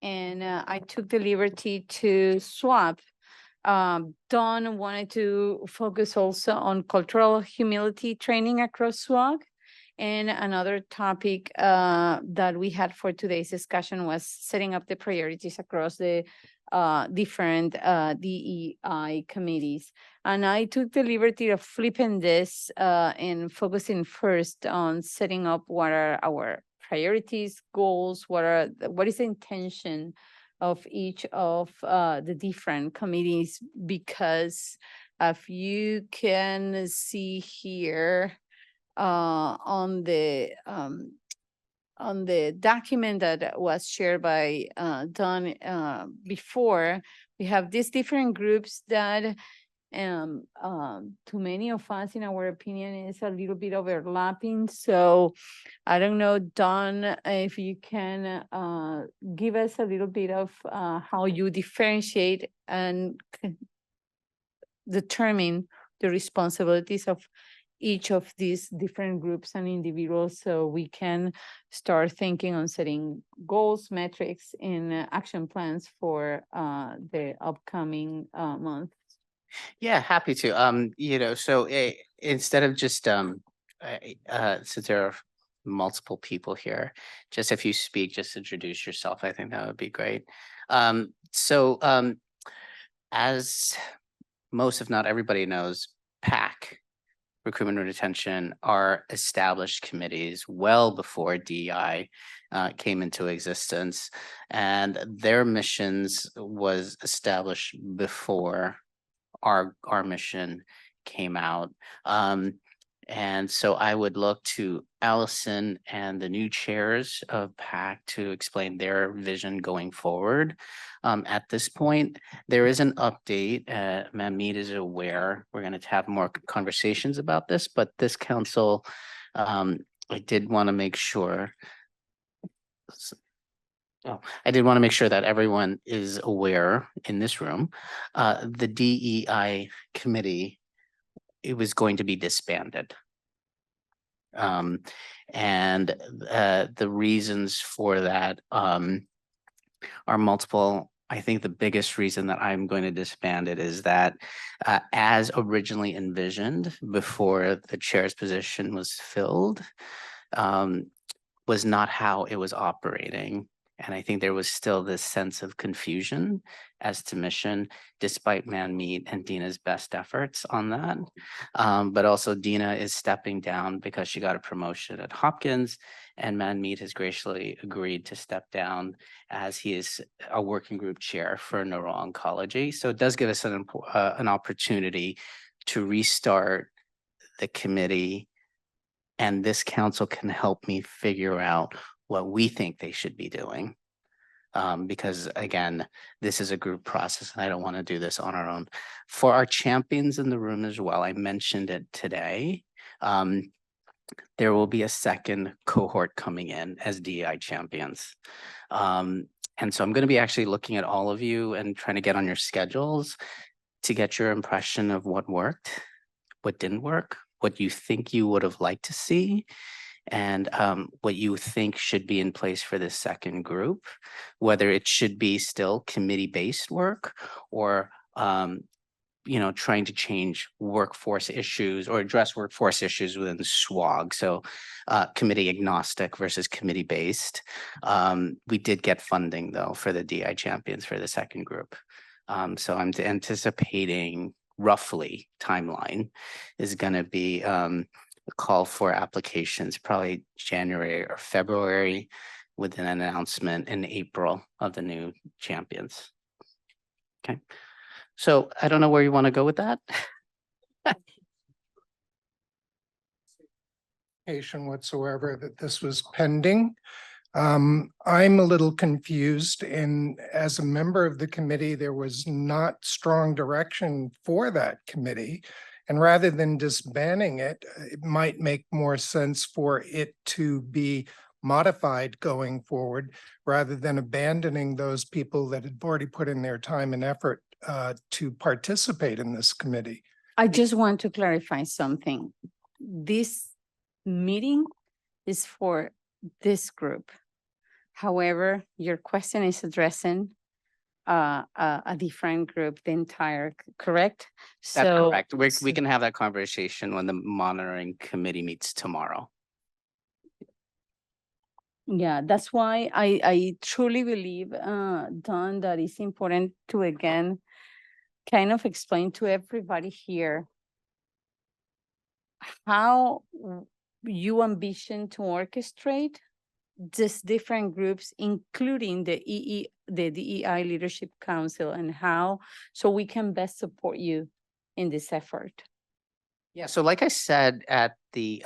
and I took the liberty to swap. Dawn wanted to focus also on cultural humility training across SWOG. And another topic that we had for today's discussion was setting up the priorities across the different DEI committees. And I took the liberty of flipping this and focusing first on setting up what are our priorities, goals, what is the intention of each of the different committees, because if you can see here on the document that was shared by Don before, we have these different groups that to many of us, in our opinion, is a little bit overlapping. So I don't know, Don, if you can give us a little bit of how you differentiate and determine the responsibilities of each of these different groups and individuals, so we can start thinking on setting goals, metrics, and action plans for the upcoming month. Yeah, happy to. So instead of just since there are multiple people here, just if you speak, just introduce yourself. I think that would be great. As most, if not everybody knows, PAC, recruitment and retention, are established committees well before DEI came into existence, and their missions was established before our mission came out. And so I would look to Allison and the new chairs of PAC to explain their vision going forward. At this point, there is an update. Manmeet is aware. We're going to have more conversations about this, but this council, I did want to make sure. I did want to make sure that everyone is aware in this room. The DEI committee, it was going to be disbanded. And the reasons for that are multiple. I think the biggest reason that I'm going to disband it is that as originally envisioned before the chair's position was filled, was not how it was operating. And I think there was still this sense of confusion as to mission, despite Manmeet and Dina's best efforts on that. But also Dina is stepping down because she got a promotion at Hopkins, and Manmeet has graciously agreed to step down as he is a working group chair for neuro-oncology. So it does give us an opportunity to restart the committee, and this council can help me figure out what we think they should be doing. Because again, this is a group process and I don't want to do this on our own. For our champions in the room as well, I mentioned it today. There will be a second cohort coming in as DEI champions. And so I'm going to be actually looking at all of you and trying to get on your schedules to get your impression of what worked, what didn't work, what you think you would have liked to see, and what you think should be in place for this second group, whether it should be still committee-based work or trying to change workforce issues or address workforce issues within the SWOG. So committee agnostic versus committee-based. We did get funding though for the DI champions for the second group. So I'm anticipating roughly timeline is going to be a call for applications probably January or February, with an announcement in April of the new champions. Okay. So I don't know where you want to go with that. Whatsoever that this was pending. I'm a little confused, and as a member of the committee, there was not strong direction for that committee. And rather than disbanding it, it might make more sense for it to be modified going forward, rather than abandoning those people that had already put in their time and effort to participate in this committee. I just want to clarify something. This meeting is for this group. However, your question is addressing a different group, the entire, correct? That's So correct. We can have that conversation when the monitoring committee meets tomorrow. yeah, that's why I truly believe, Don, that it's important to again kind of explain to everybody here how you ambition to orchestrate these different groups, including the DEI Leadership Council, and how so we can best support you in this effort. Yeah, so like I said at the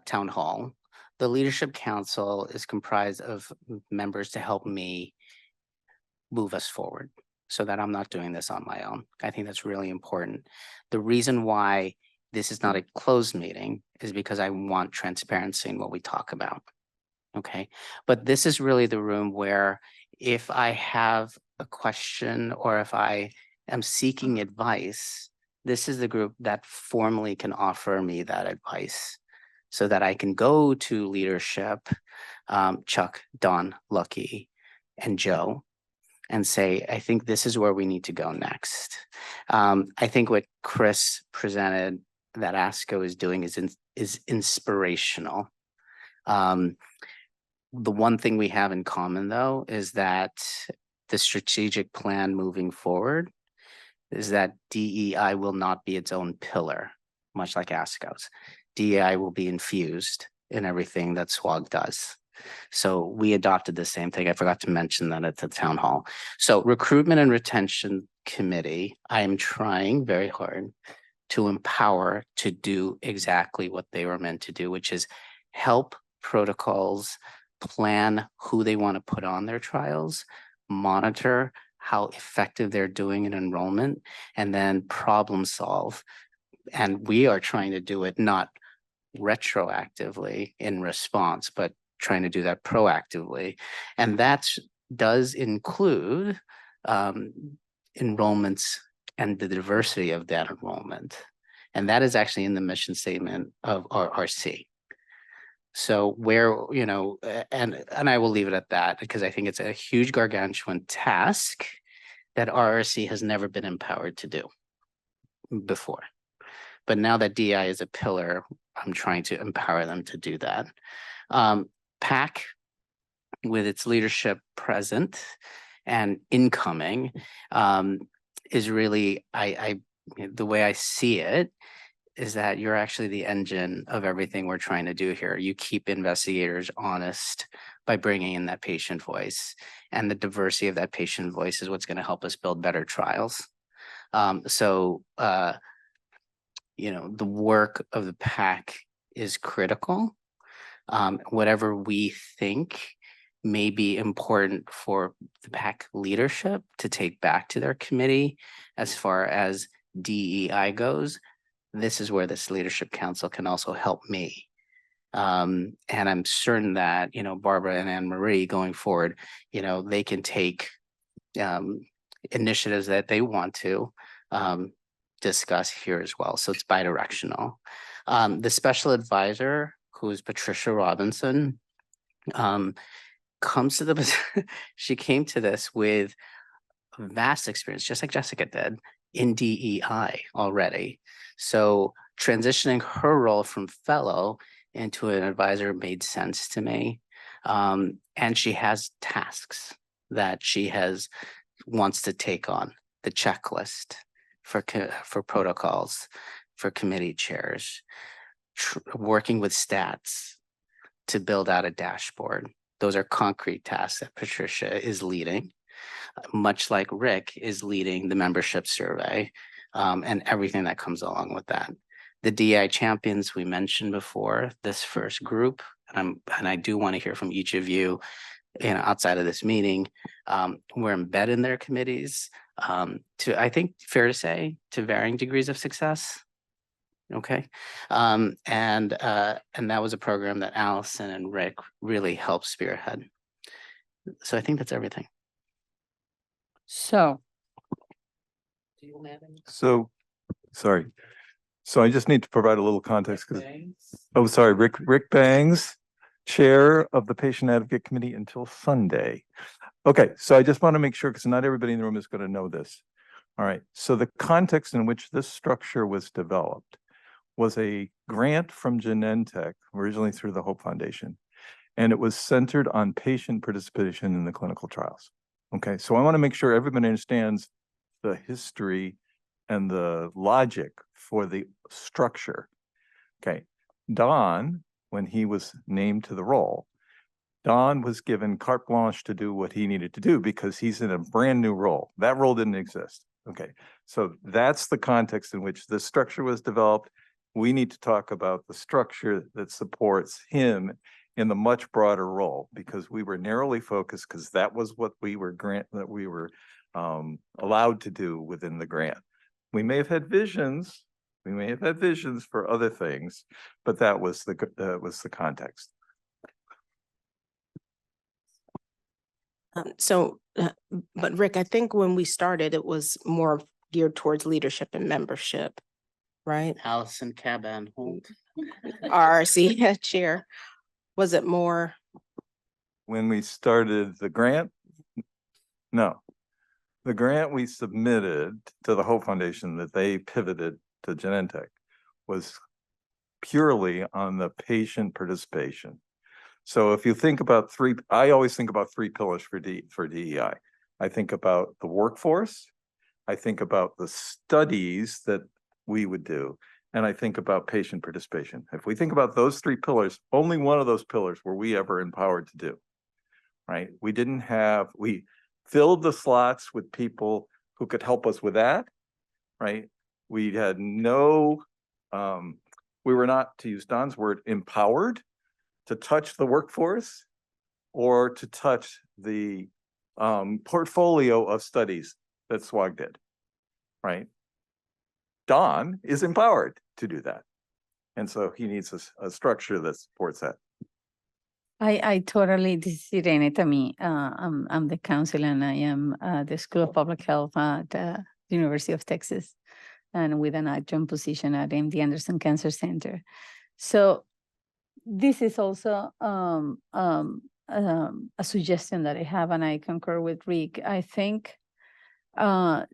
town hall, the Leadership Council is comprised of members to help me move us forward so that I'm not doing this on my own. I think that's really important. The reason why this is not a closed meeting is because I want transparency in what we talk about. Okay, but this is really the room where if I have a question or if I am seeking advice, this is the group that formally can offer me that advice so that I can go to leadership, Chuck, Don, Lucky, and Joe, and say, I think this is where we need to go next. I think what Chris presented that ASCO is doing is inspirational. The one thing we have in common, though, is that the strategic plan moving forward is that DEI will not be its own pillar, much like ASCO's. DEI will be infused in everything that SWOG does. So we adopted the same thing. I forgot to mention that at the town hall. So recruitment and retention committee, I am trying very hard to empower to do exactly what they were meant to do, which is help protocols plan who they want to put on their trials, monitor how effective they're doing in enrollment, and then problem solve. And we are trying to do it not retroactively in response, but trying to do that proactively. And that does include enrollments and the diversity of that enrollment. And that is actually in the mission statement of RRC. So where, you know, and I will leave it at that because I think it's a huge gargantuan task that RRC has never been empowered to do before. But now that DEI is a pillar, I'm trying to empower them to do that. PAC, with its leadership present and incoming, is really, the way I see it, is that you're actually the engine of everything we're trying to do here. You keep investigators honest by bringing in that patient voice, and the diversity of that patient voice is what's going to help us build better trials. You know, the work of the PAC is critical. Whatever we think may be important for the PAC leadership to take back to their committee as far as DEI goes, this is where this leadership council can also help me. And I'm certain that, you know, Barbara and Anne Marie going forward, you know, they can take initiatives that they want to discuss here as well. So it's bidirectional. The special advisor, who is Patricia Robinson, comes to the, she came to this with vast experience, just like Jessica did, in DEI already. So transitioning her role from fellow into an advisor made sense to me. And she has tasks that she wants to take on, the checklist for protocols, for committee chairs, working with stats to build out a dashboard. Those are concrete tasks that Patricia is leading, much like Rick is leading the membership survey and everything that comes along with that. The DEI champions we mentioned before, this first group, and I do want to hear from each of you, outside of this meeting. We're embedded in their committees to, I think, fair to say, to varying degrees of success. Okay. And that was a program that Allison and Rick really helped spearhead. So I think that's everything. So. So, sorry. So I just need to provide a little context because, oh, sorry, Rick Bangs, chair of the Patient Advocate Committee until Sunday. Okay, so I just want to make sure, because not everybody in the room is going to know this. All right, so the context in which this structure was developed was a grant from Genentech, originally through the Hope Foundation, and it was centered on patient participation in the clinical trials. Okay, so I want to make sure everybody understands the history and the logic for the structure. Okay, Don, when he was named to the role, Don was given carte blanche to do what he needed to do because he's in a brand new role. That role didn't exist. Okay, so that's the context in which this structure was developed. We need to talk about the structure that supports him in the much broader role, because we were narrowly focused, because that was what we were allowed to do within the grant. We may have had visions. We may have had visions for other things, but that was the context. But Rick, I think when we started, it was more geared towards leadership and membership, right? Allison Caban Holt. RRC chair, was it more? When we started the grant, no. The grant we submitted to the Hope Foundation that they pivoted to Genentech was purely on the patient participation. So if you think about I always think about three pillars for DEI. I think about the workforce, I think about the studies that we would do, and I think about patient participation. If we think about those three pillars, only one of those pillars were we ever empowered to do, right? We filled the slots with people who could help us with that, right? We had no, we were not, to use Don's word, empowered to touch the workforce or to touch the portfolio of studies that SWOG did, right? Don is empowered to do that. And so he needs a structure that supports that. I totally, this is Irene Tami. I'm the counsel and I am the School of Public Health at the University of Texas and with an adjunct position at MD Anderson Cancer Center. So this is also a suggestion that I have, and I concur with Rick. I think Don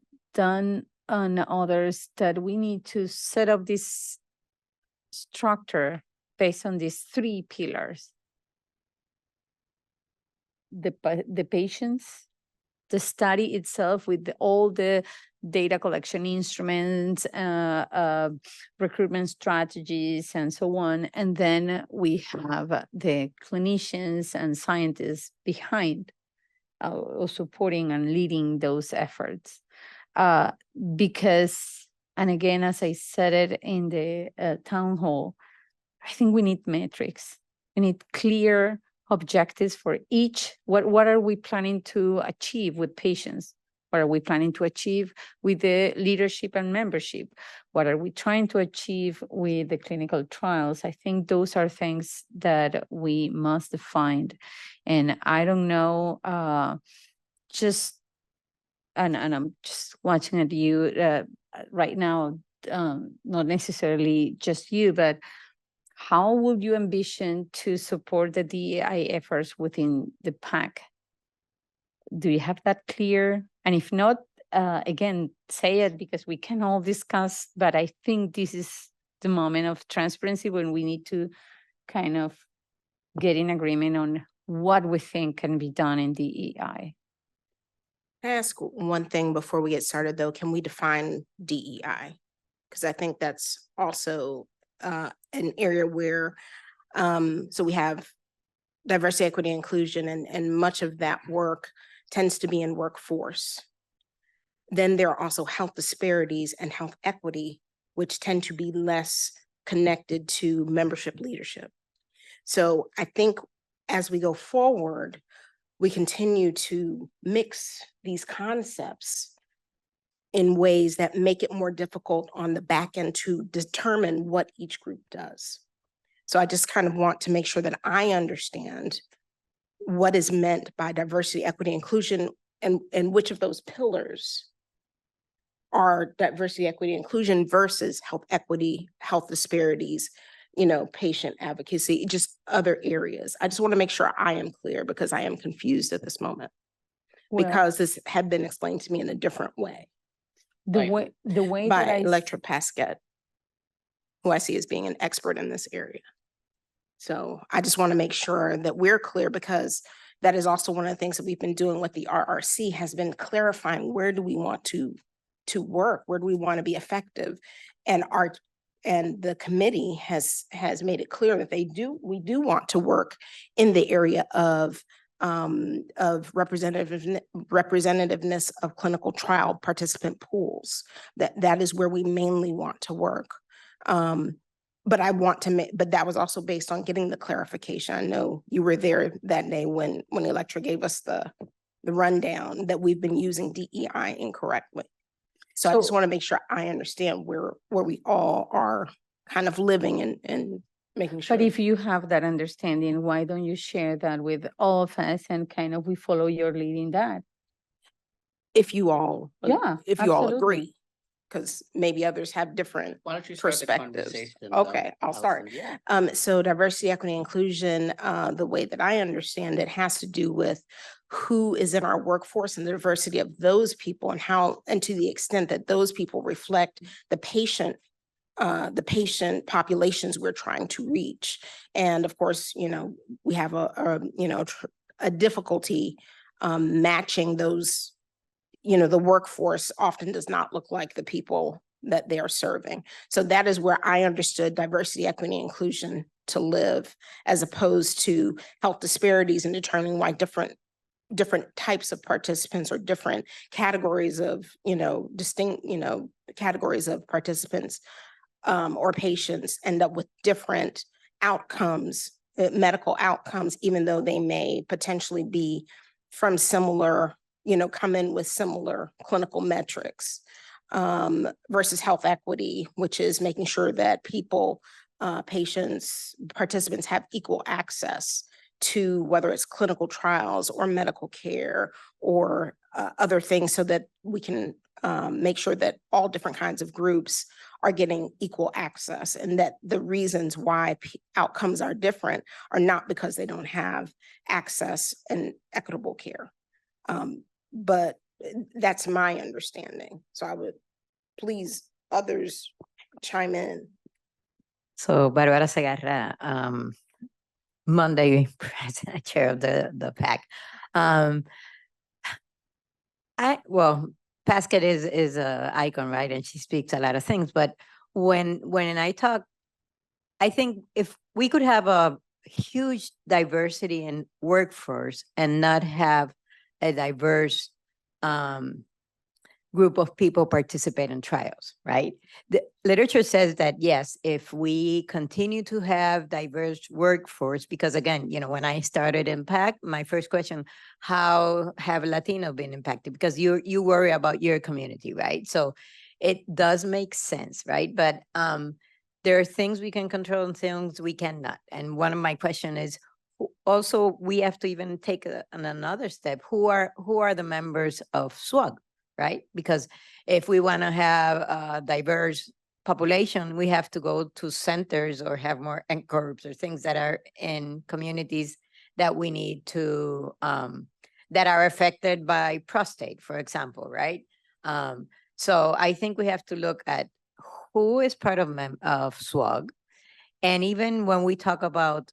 and others that we need to set up this structure based on these three pillars: the patients, the study itself with all the data collection instruments, recruitment strategies, and so on. And then we have the clinicians and scientists behind supporting and leading those efforts. Because, and again, as I said it in the town hall, I think we need metrics. We need clear objectives for each. What are we planning to achieve with patients? What are we planning to achieve with the leadership and membership? What are we trying to achieve with the clinical trials? I think those are things that we must define. And I don't know, and I'm just watching at you right now, not necessarily just you, but how would you envision to support the DEI efforts within the PAC? Do you have that clear? And if not, again, say it, because we can all discuss, but I think this is the moment of transparency when we need to kind of get in agreement on what we think can be done in DEI. Can I ask one thing before we get started, though? Can we define DEI? Because I think that's also an area where, so we have diversity, equity, inclusion, and much of that work tends to be in workforce. Then there are also health disparities and health equity, which tend to be less connected to membership leadership. So I think as we go forward, we continue to mix these concepts in ways that make it more difficult on the back end to determine what each group does. So I just kind of want to make sure that I understand what is meant by diversity, equity, inclusion, and which of those pillars are diversity, equity, inclusion versus health equity, health disparities, patient advocacy, just other areas. I just want to make sure I am clear because I am confused at this moment. Well, Because this had been explained to me in a different way the way that by I Electra Pasquette, who I see as being an expert in this area. So I just want to make sure that we're clear, because that is also one of the things that we've been doing with the RRC, has been clarifying where do we want to work, where do we want to be effective, and the committee has made it clear that we do want to work in the area of representativeness of clinical trial participant pools. That is where we mainly want to work. But that was also based on getting the clarification. I know you were there that day when Electra gave us the rundown that we've been using DEI incorrectly. So I just want to make sure I understand where we all are kind of living and making sure. But if you have that understanding, why don't you share that with all of us and kind of we follow your lead in that? If you all, Yeah, if you all absolutely. agree, because maybe others have different Why don't you start the perspectives. conversation? Okay, I'll start. Yeah. So diversity, equity, inclusion, the way that I understand it has to do with who is in our workforce and the diversity of those people, and how, and to the extent that those people reflect the patient populations we're trying to reach. And of course, we have a difficulty matching those. The workforce often does not look like the people that they are serving. So that is where I understood diversity, equity, inclusion to live, as opposed to health disparities and determining why different types of participants or different categories of, distinct, categories of participants or patients end up with different outcomes, medical outcomes, even though they may potentially be from similar, come in with similar clinical metrics, versus health equity, which is making sure that people, patients, participants have equal access to whether it's clinical trials or medical care or other things, so that we can make sure that all different kinds of groups are getting equal access, and that the reasons why outcomes are different are not because they don't have access and equitable care. But that's my understanding. So I would please others chime in. So Barbara Segarra, Monday president, chair of the PAC. Pasquette is a icon, right? And she speaks a lot of things. But when I talk, I think if we could have a huge diversity in workforce and not have a diverse group of people participate in trials, right? The literature says that, yes, if we continue to have diverse workforce, because again, when I started Impact, my first question, how have Latino been impacted? Because you worry about your community, right? So it does make sense, right? But there are things we can control and things we cannot. And one of my question is, also, we have to even take another step. Who are the members of SWOG, right? Because if we want to have a diverse population, we have to go to centers or have more NCORPs or things that are in communities that we need to, that are affected by prostate, for example, right? So I think we have to look at who is part of SWOG. And even when we talk about,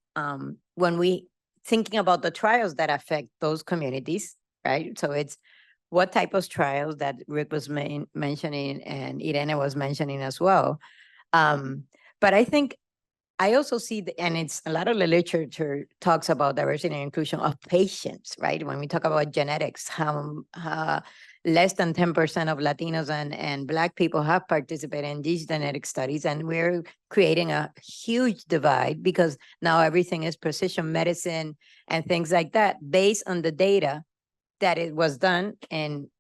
when we thinking about the trials that affect those communities, right? So it's what type of trials that Rick was mentioning and Irene was mentioning as well. But I think I also see, and it's a lot of the literature talks about diversity and inclusion of patients, right? When we talk about genetics, how less than 10% of Latinos and Black people have participated in these genetic studies, and we're creating a huge divide because now everything is precision medicine and things like that based on the data that it was done in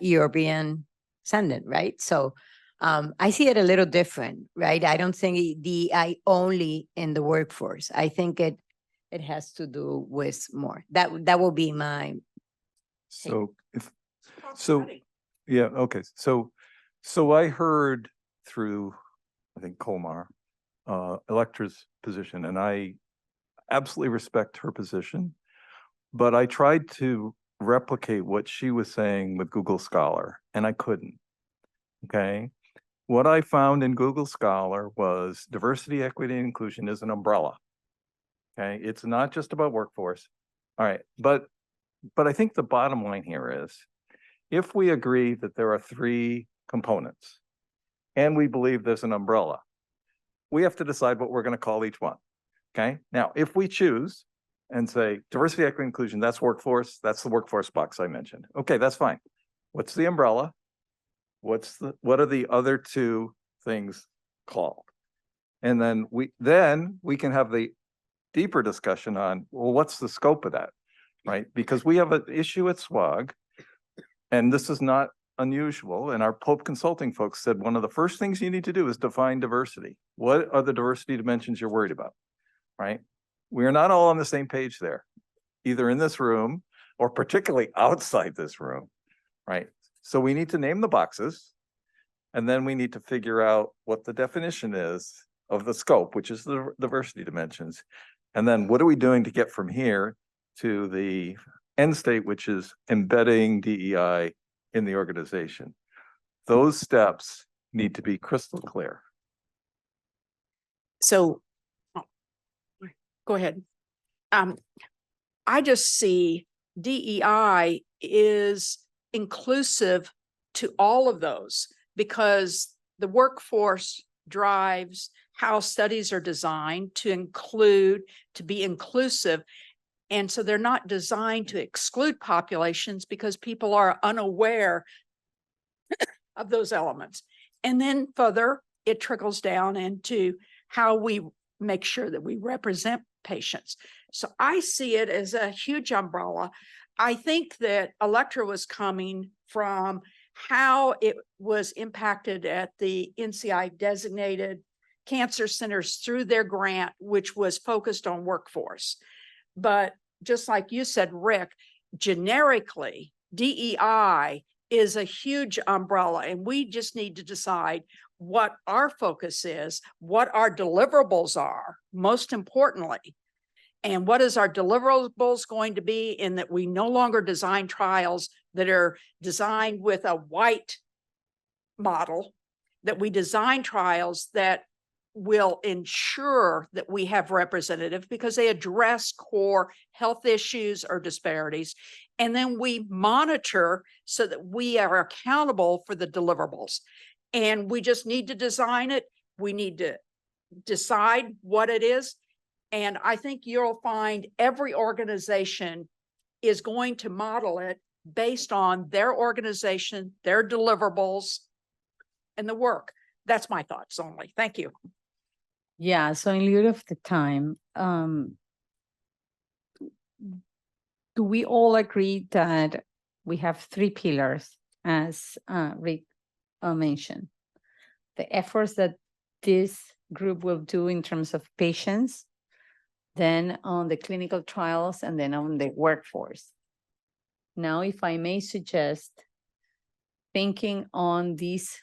European standard, right? So I see it a little different, right? I don't think DEI only in the workforce. I think it has to do with more. That will be my. Yeah, okay. So I heard through, I think Colmar, Electra's position, and I absolutely respect her position, but I tried to replicate what she was saying with Google Scholar, and I couldn't. Okay. What I found in Google Scholar was diversity, equity, and inclusion is an umbrella. Okay. It's not just about workforce. All right. But I think the bottom line here is if we agree that there are 3 components and we believe there's an umbrella, we have to decide what we're going to call each one. Okay. Now, if we choose and say diversity, equity, inclusion, that's workforce, that's the workforce box I mentioned. Okay, that's fine. What's the umbrella? What are the other 2 things called? And then we can have the deeper discussion on, well, what's the scope of that, right? Because we have an issue at SWOG, and this is not unusual. And our Pope Consulting folks said one of the first things you need to do is define diversity. What are the diversity dimensions you're worried about, right? We are not all on the same page there, either in this room or particularly outside this room, right? So we need to name the boxes, and then we need to figure out what the definition is of the scope, which is the diversity dimensions. And then what are we doing to get from here to the end state, which is embedding DEI in the organization? Those steps need to be crystal clear. So, go ahead. I just see DEI is inclusive to all of those because the workforce drives how studies are designed to include, to be inclusive. And so they're not designed to exclude populations because people are unaware of those elements. And then further, it trickles down into how we make sure that we represent patients. So I see it as a huge umbrella. I think that Electra was coming from how it was impacted at the NCI designated cancer centers through their grant, which was focused on workforce. But just like you said, Rick, generically, DEI is a huge umbrella, and we just need to decide what our focus is, what our deliverables are, most importantly, and what is our deliverables going to be, in that we no longer design trials that are designed with a white model, that we design trials that will ensure that we have representative because they address core health issues or disparities. And then we monitor so that we are accountable for the deliverables. And we just need to design it. We need to decide what it is. And I think you'll find every organization is going to model it based on their organization, their deliverables, and the work. That's my thoughts only. Thank you. Yeah, so in lieu of the time, do we all agree that we have 3 pillars, as Rick mentioned? The efforts that this group will do in terms of patients, then on the clinical trials, and then on the workforce. Now, if I may suggest, thinking on these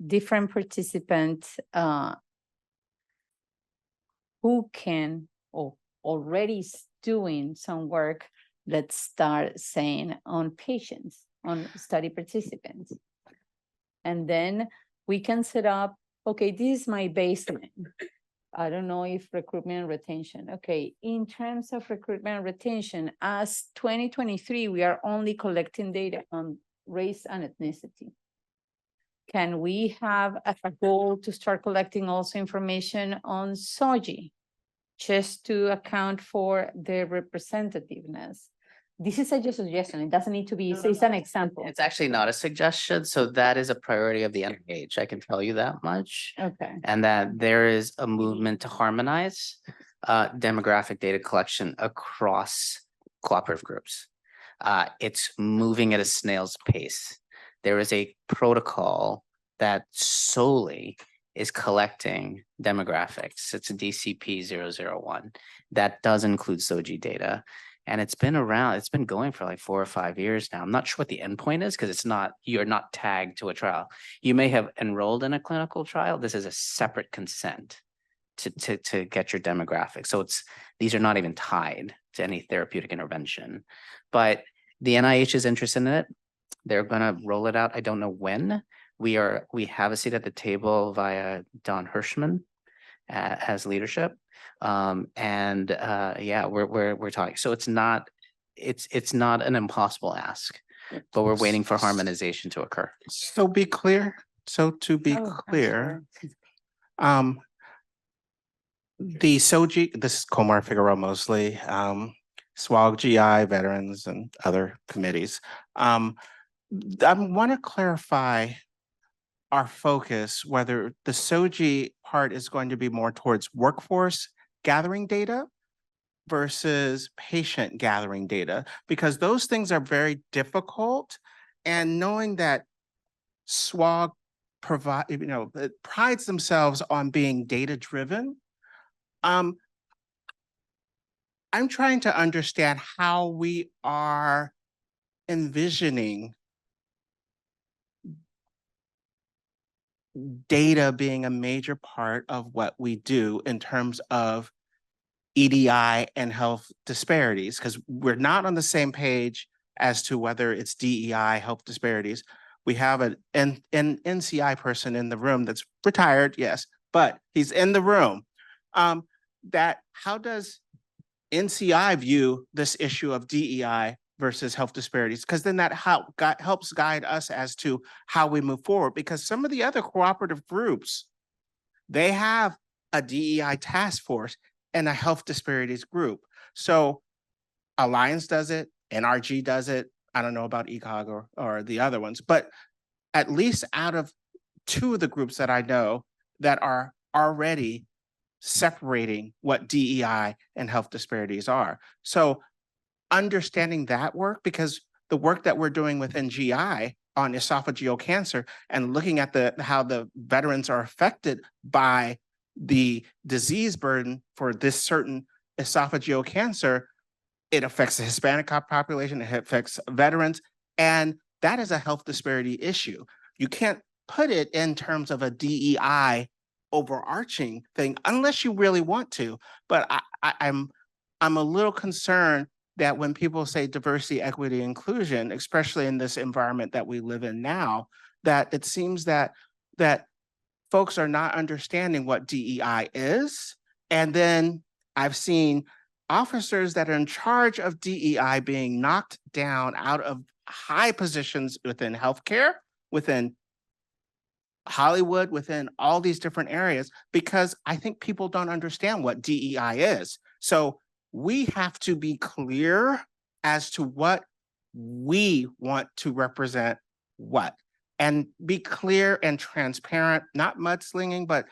different participants who can or already is doing some work, let's start saying on patients, on study participants. And then we can set up, okay, this is my baseline. I don't know if recruitment and retention. Okay, in terms of recruitment and retention, as 2023, we are only collecting data on race and ethnicity. Can we have a goal to start collecting also information on SWOG, just to account for the representativeness? This is just a suggestion. It doesn't need to be, it's an example. It's actually not a suggestion. So that is a priority of the NIH. I can tell you that much. Okay. And that there is a movement to harmonize demographic data collection across cooperative groups. It's moving at a snail's pace. There is a protocol that solely is collecting demographics. It's a DCP 001 that does include SWOG data. And it's been around, it's been going for like 4 or 5 years now. I'm not sure what the endpoint is because it's not, you're not tagged to a trial. You may have enrolled in a clinical trial. This is a separate consent to get your demographics. So these are not even tied to any therapeutic intervention. But the NIH is interested in it. They're gonna roll it out. I don't know when. We have a seat at the table via Don Hirschman as leadership. Yeah, we're talking. So it's not an impossible ask, but we're waiting for harmonization to occur. So be clear. So to be Oh, I'm clear, sorry. the SOGI, this is Komar Figueroa mostly, SWOG, GI, veterans and other committees. I want to clarify our focus, whether the SOGI part is going to be more towards workforce gathering data versus patient gathering data, because those things are very difficult. And knowing that SWOG prides themselves on being data-driven, I'm trying to understand how we are envisioning data being a major part of what we do in terms of EDI and health disparities, because we're not on the same page as to whether it's DEI health disparities. We have an NCI person in the room that's retired, yes, but he's in the room. How does NCI view this issue of DEI versus health disparities? Because then that helps guide us as to how we move forward, because some of the other cooperative groups, they have a DEI task force and a health disparities group. So Alliance does it, NRG does it. I don't know about ECOG or the other ones, but at least out of 2 of the groups that I know that are already separating what DEI and health disparities are. So understanding that work, because the work that we're doing within GI on esophageal cancer and looking at how the veterans are affected by the disease burden for this certain esophageal cancer, it affects the Hispanic population, it affects veterans, and that is a health disparity issue. You can't put it in terms of a DEI overarching thing unless you really want to. But I'm a little concerned that when people say diversity, equity, inclusion, especially in this environment that we live in now, that it seems that folks are not understanding what DEI is. And then I've seen officers that are in charge of DEI being knocked down out of high positions within healthcare, within Hollywood, within all these different areas, because I think people don't understand what DEI is. So we have to be clear as to what we want to represent what, and be clear and transparent, not mudslinging, but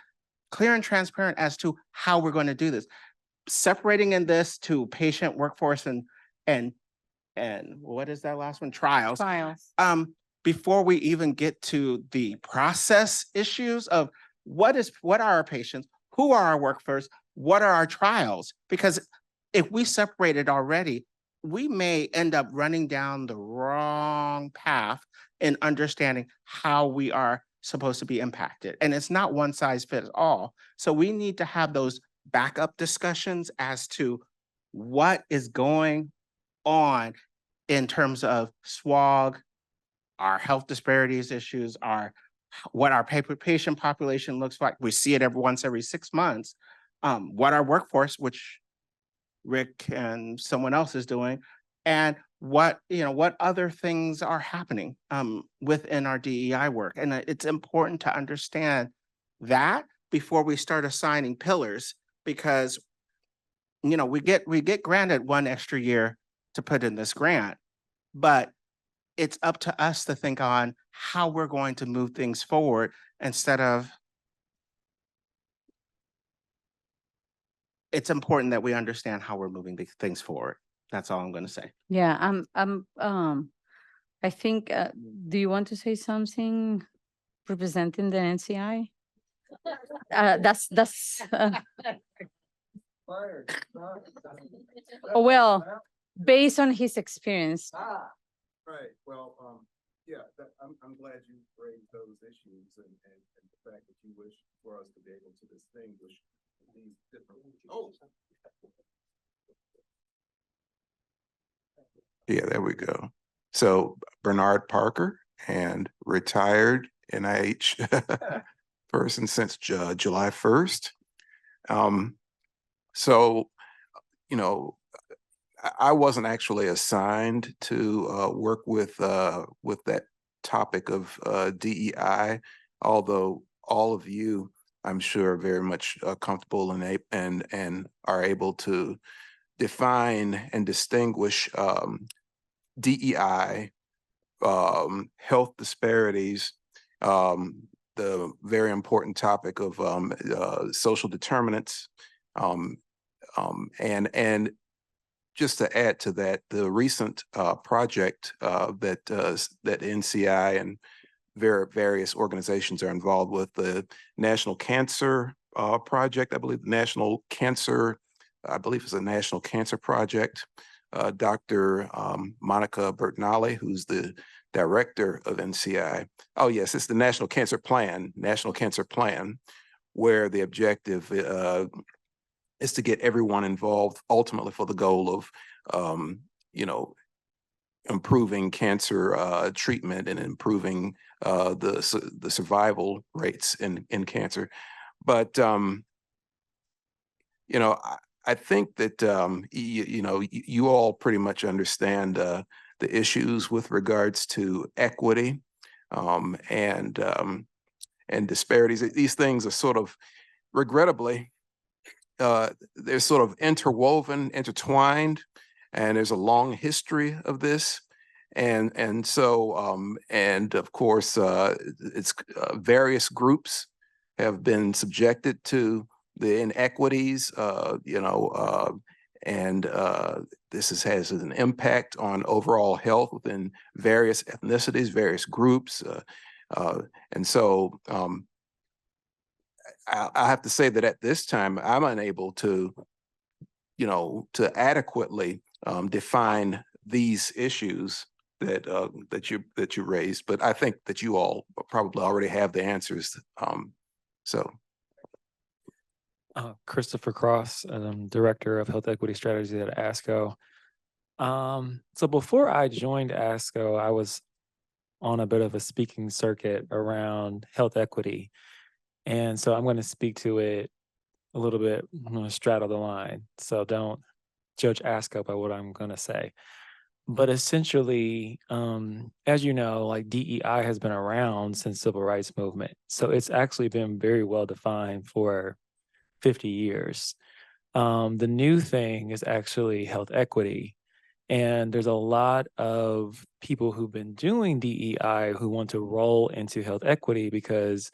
clear and transparent as to how we're going to do this. Separating in this to patient, workforce, and what is that last one? Trials. Before we even get to the process issues of what are our patients, who are our workforce, what are our trials? Because if we separate it already, we may end up running down the wrong path in understanding how we are supposed to be impacted. And it's not one size fits all. So we need to have those backup discussions as to what is going on in terms of SWOG, our health disparities issues, what our patient population looks like. We see it once every 6 months. What our workforce, which Rick and someone else is doing, and what other things are happening within our DEI work. And it's important to understand that before we start assigning pillars, because we get granted 1 extra year to put in this grant, but it's up to us to think on how we're going to move things forward instead of. It's important that we understand how we're moving things forward. That's all I'm going to say. Yeah, I think, do you want to say something representing the NCI? Well, based on his experience. Right, well, yeah, I'm glad you raised those issues and the fact that you wish for us to be able to distinguish these different. Oh. Yeah, there we go. So Bernard Parker, and retired NIH person since July 1st. So, you know, I wasn't actually assigned to work with that topic of DEI, although all of you, I'm sure, are very much comfortable and are able to define and distinguish DEI, health disparities, the very important topic of social determinants, and just to add to that, the recent project that NCI and various organizations are involved with, the National Cancer Project, I believe it's a National Cancer Project. Dr. Monica Bertinelli, who's the director of NCI. Oh yes, it's the National Cancer Plan, where the objective is to get everyone involved ultimately for the goal of, improving cancer treatment and improving the survival rates in cancer. But, I think that, you all pretty much understand the issues with regards to equity and disparities. These things are sort of, regrettably, they're sort of intertwined, and there's a long history of this. And so, and of course, it's various groups have been subjected to the inequities, and this has an impact on overall health within various ethnicities, various groups. And so I have to say that at this time, I'm unable to, to adequately define these issues that you raised, but I think that you all probably already have the answers. So. Christopher Cross, Director of Health Equity Strategy at ASCO. So before I joined ASCO, I was on a bit of a speaking circuit around health equity. And so I'm going to speak to it a little bit. I'm going to straddle the line. So don't judge ASCO by what I'm going to say. But essentially, as you know, like DEI has been around since civil rights movement. So it's actually been very well defined for 50 years. The new thing is actually health equity. And there's a lot of people who've been doing DEI who want to roll into health equity because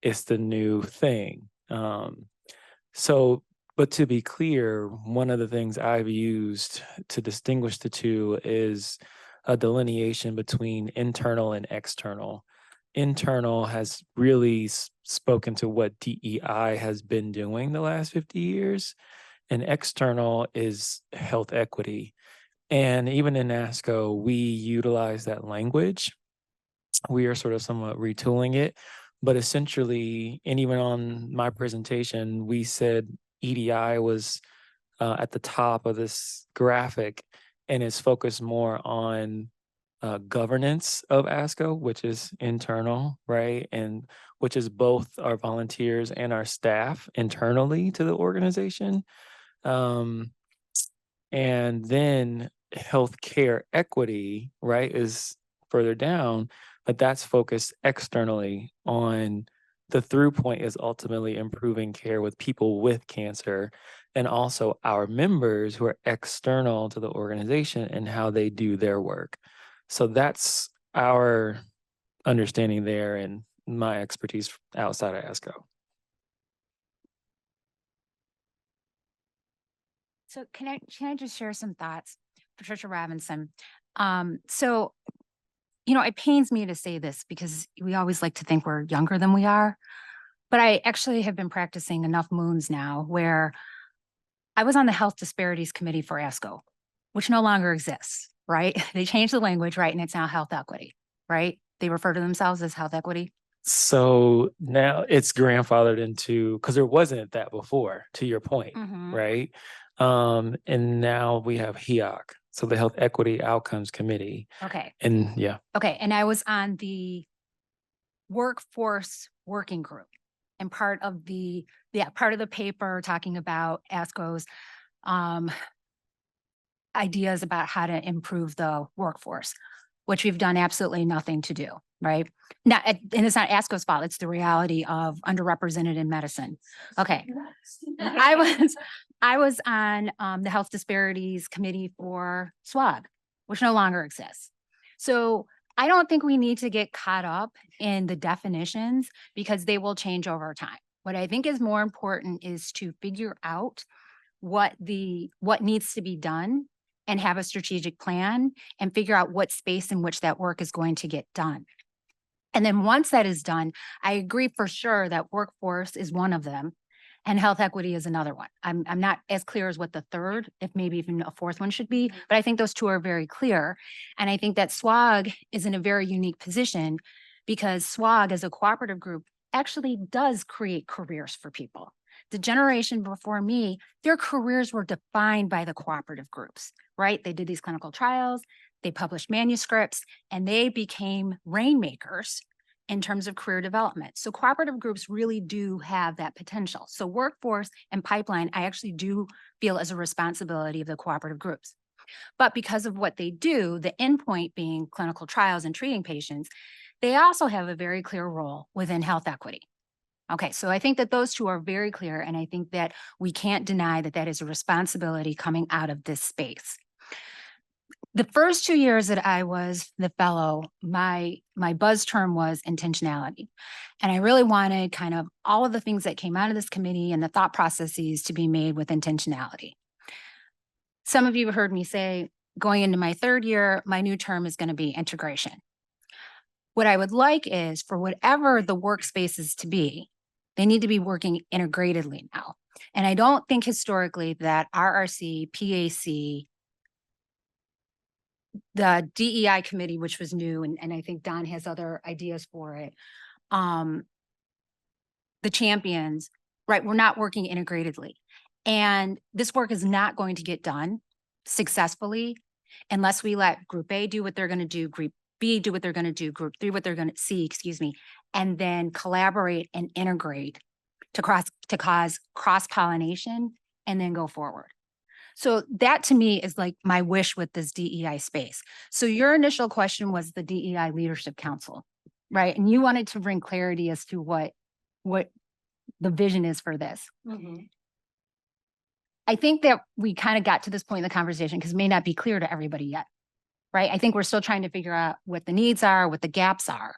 it's the new thing. But to be clear, one of the things I've used to distinguish the two is a delineation between internal and external. Internal has really spoken to what DEI has been doing the last 50 years, and external is health equity. And even in ASCO, we utilize that language. We are sort of somewhat retooling it, but essentially, and even on my presentation, we said EDI was at the top of this graphic and is focused more on governance of ASCO, which is internal, right? And which is both our volunteers and our staff internally to the organization. And then healthcare equity, right, is further down, but that's focused externally on the through point is ultimately improving care with people with cancer and also our members who are external to the organization and how they do their work. So that's our understanding there and my expertise outside of ASCO. So can I just share some thoughts? Patricia Robinson. So, it pains me to say this because we always like to think we're younger than we are, but I actually have been practicing enough moons now where I was on the Health Disparities Committee for ASCO. which no longer exists, right? They changed the language, right? And it's now health equity, right? They refer to themselves as health equity. So now it's grandfathered into, because there wasn't that before, to your point, Mhm. right? And now we have HEOC, so the Health Equity Outcomes Committee. Okay. And yeah, Okay. And I was on the workforce working group, and part of the paper talking about ASCO's ideas about how to improve the workforce, which we've done absolutely nothing to do, right? Now, and it's not ASCO's fault, it's the reality of underrepresented in medicine. Okay. I was on the Health Disparities Committee for SWOG, which no longer exists. So I don't think we need to get caught up in the definitions because they will change over time. What I think is more important is to figure out what needs to be done and have a strategic plan and figure out what space in which that work is going to get done. And then once that is done, I agree for sure that workforce is one of them and health equity is another one. I'm not as clear as what the third, if maybe even a fourth one should be, but I think those two are very clear. And I think that SWOG is in a very unique position because SWOG as a cooperative group actually does create careers for people. The generation before me, their careers were defined by the cooperative groups, right? They did these clinical trials, they published manuscripts, and they became rainmakers in terms of career development. So cooperative groups really do have that potential. So workforce and pipeline, I actually do feel is a responsibility of the cooperative groups. But because of what they do, the endpoint being clinical trials and treating patients, they also have a very clear role within health equity. Okay, so I think that those two are very clear, and I think that we can't deny that that is a responsibility coming out of this space. The first 2 years that I was the fellow, my buzz term was intentionality. And I really wanted kind of all of the things that came out of this committee and the thought processes to be made with intentionality. Some of you have heard me say, going into my third year, my new term is going to be integration. What I would like is for whatever the workspace is to be, they need to be working integratedly now. And I don't think historically that RRC, PAC, the DEI committee, which was new, and I think Don has other ideas for it. The champions, right? We're not working integratedly. And this work is not going to get done successfully unless we let group A do what they're going to do, group B do what they're going to do, group C what they're going to see, and then collaborate and integrate to cause cross-pollination and then go forward. So that to me is like my wish with this DEI space. So your initial question was the DEI Leadership Council, right? And you wanted to bring clarity as to what the vision is for this. Mm-hmm. I think that we kind of got to this point in the conversation because it may not be clear to everybody yet, right? I think we're still trying to figure out what the needs are, what the gaps are.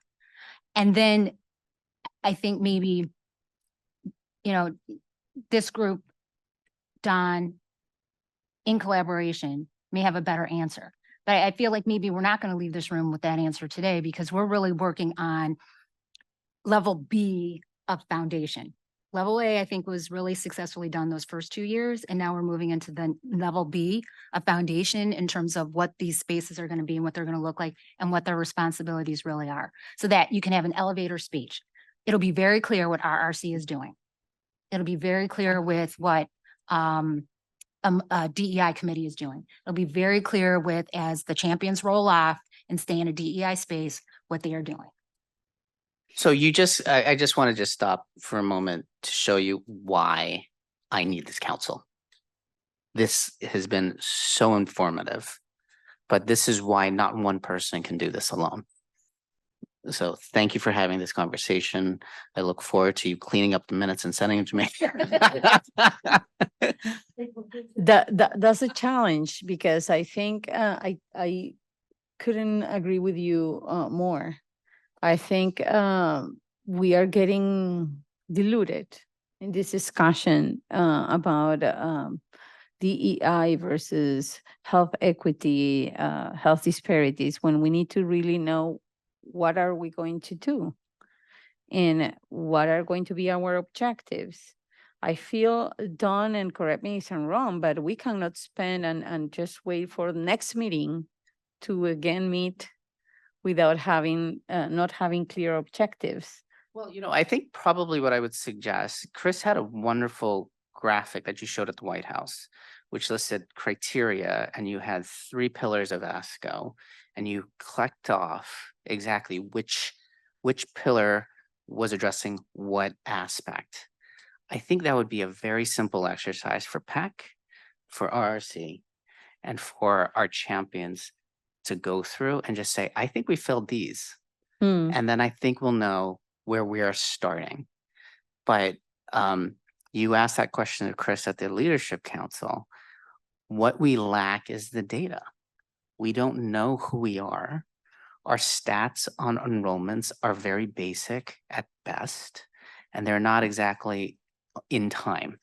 And then I think maybe, this group, Don, in collaboration, may have a better answer. But I feel like maybe we're not going to leave this room with that answer today because we're really working on level B of foundation. Level A, I think, was really successfully done those first 2 years. And now we're moving into the level B of foundation in terms of what these spaces are going to be and what they're going to look like and what their responsibilities really are so that you can have an elevator speech. It'll be very clear what RRC is doing. It'll be very clear with what DEI committee is doing. It'll be very clear with, as the champions roll off and stay in a DEI space, what they are doing. So I just want to just stop for a moment to show you why I need this council. This has been so informative, but this is why not one person can do this alone. So thank you for having this conversation. I look forward to you cleaning up the minutes and sending them to me. That's a challenge because I think I couldn't agree with you more. I think we are getting diluted in this discussion about DEI versus health equity, health disparities, when we need to really know what are we going to do and what are going to be our objectives. I feel, Dawn, and correct me if I'm wrong, but we cannot spend and just wait for the next meeting to again meet without having, not having clear objectives. Well, I think probably what I would suggest, Chris had a wonderful graphic that you showed at the White House, which listed criteria, and you had 3 pillars of ASCO, and you clicked off exactly which pillar was addressing what aspect. I think that would be a very simple exercise for PAC, for RRC, and for our champions to go through and just say, I think we filled these. And then I think we'll know where we are starting. But you asked that question to Chris at the Leadership Council. What we lack is the data. We don't know who we are. Our stats on enrollments are very basic at best, and they're not exactly in time.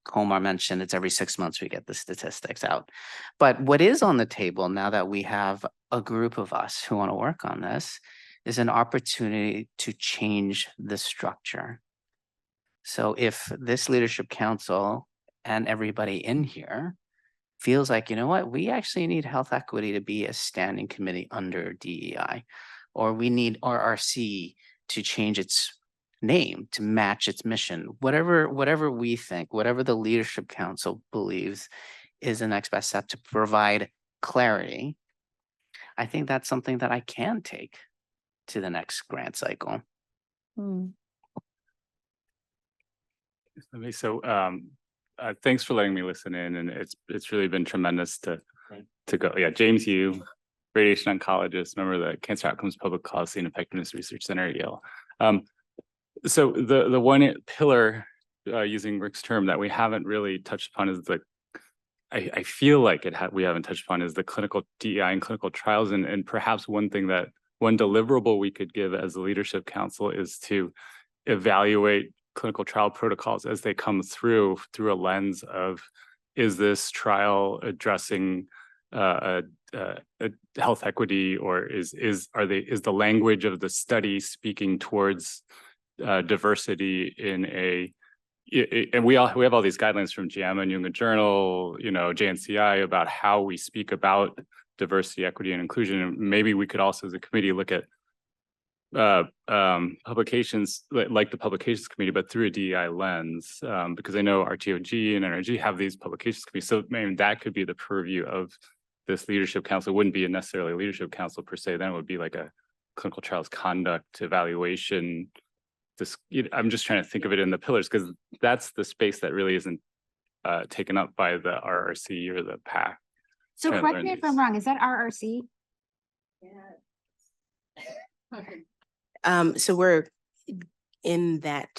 Komar mentioned it's every 6 months we get the statistics out. But what is on the table now that we have a group of us who want to work on this is an opportunity to change the structure. So if this Leadership Council and everybody in here feels like, you know what, we actually need health equity to be a standing committee under DEI, or we need RRC to change its name to match its mission, whatever we think, whatever the Leadership Council believes is the next best step to provide clarity, I think that's something that I can take to the next grant cycle. So thanks for letting me listen in, and it's really been tremendous to go. Yeah, James Yu, radiation oncologist, member of the Cancer Outcomes Public Policy and Effectiveness Research Center at Yale. So the one pillar, using Rick's term, that we haven't really touched upon is I feel like we haven't touched upon is the clinical DEI and clinical trials, and perhaps one deliverable we could give as the Leadership Council is to evaluate clinical trial protocols as they come through a lens of, is this trial addressing a health equity, or is the language of the study speaking towards diversity in and we have all these guidelines from JAMA, New England Journal, JNCI about how we speak about diversity, equity, and inclusion. And maybe we could also, as a committee, look at publications like the Publications Committee, but through a DEI lens, because I know RTOG and NRG have these publications committees. So maybe that could be the purview of this Leadership Council. It wouldn't be necessarily a Leadership Council per se, then it would be like a clinical trials conduct evaluation. I'm just trying to think of it in the pillars, because that's the space that really isn't taken up by the RRC or the PAC. So correct me if I'm wrong, is that RRC? So we're in that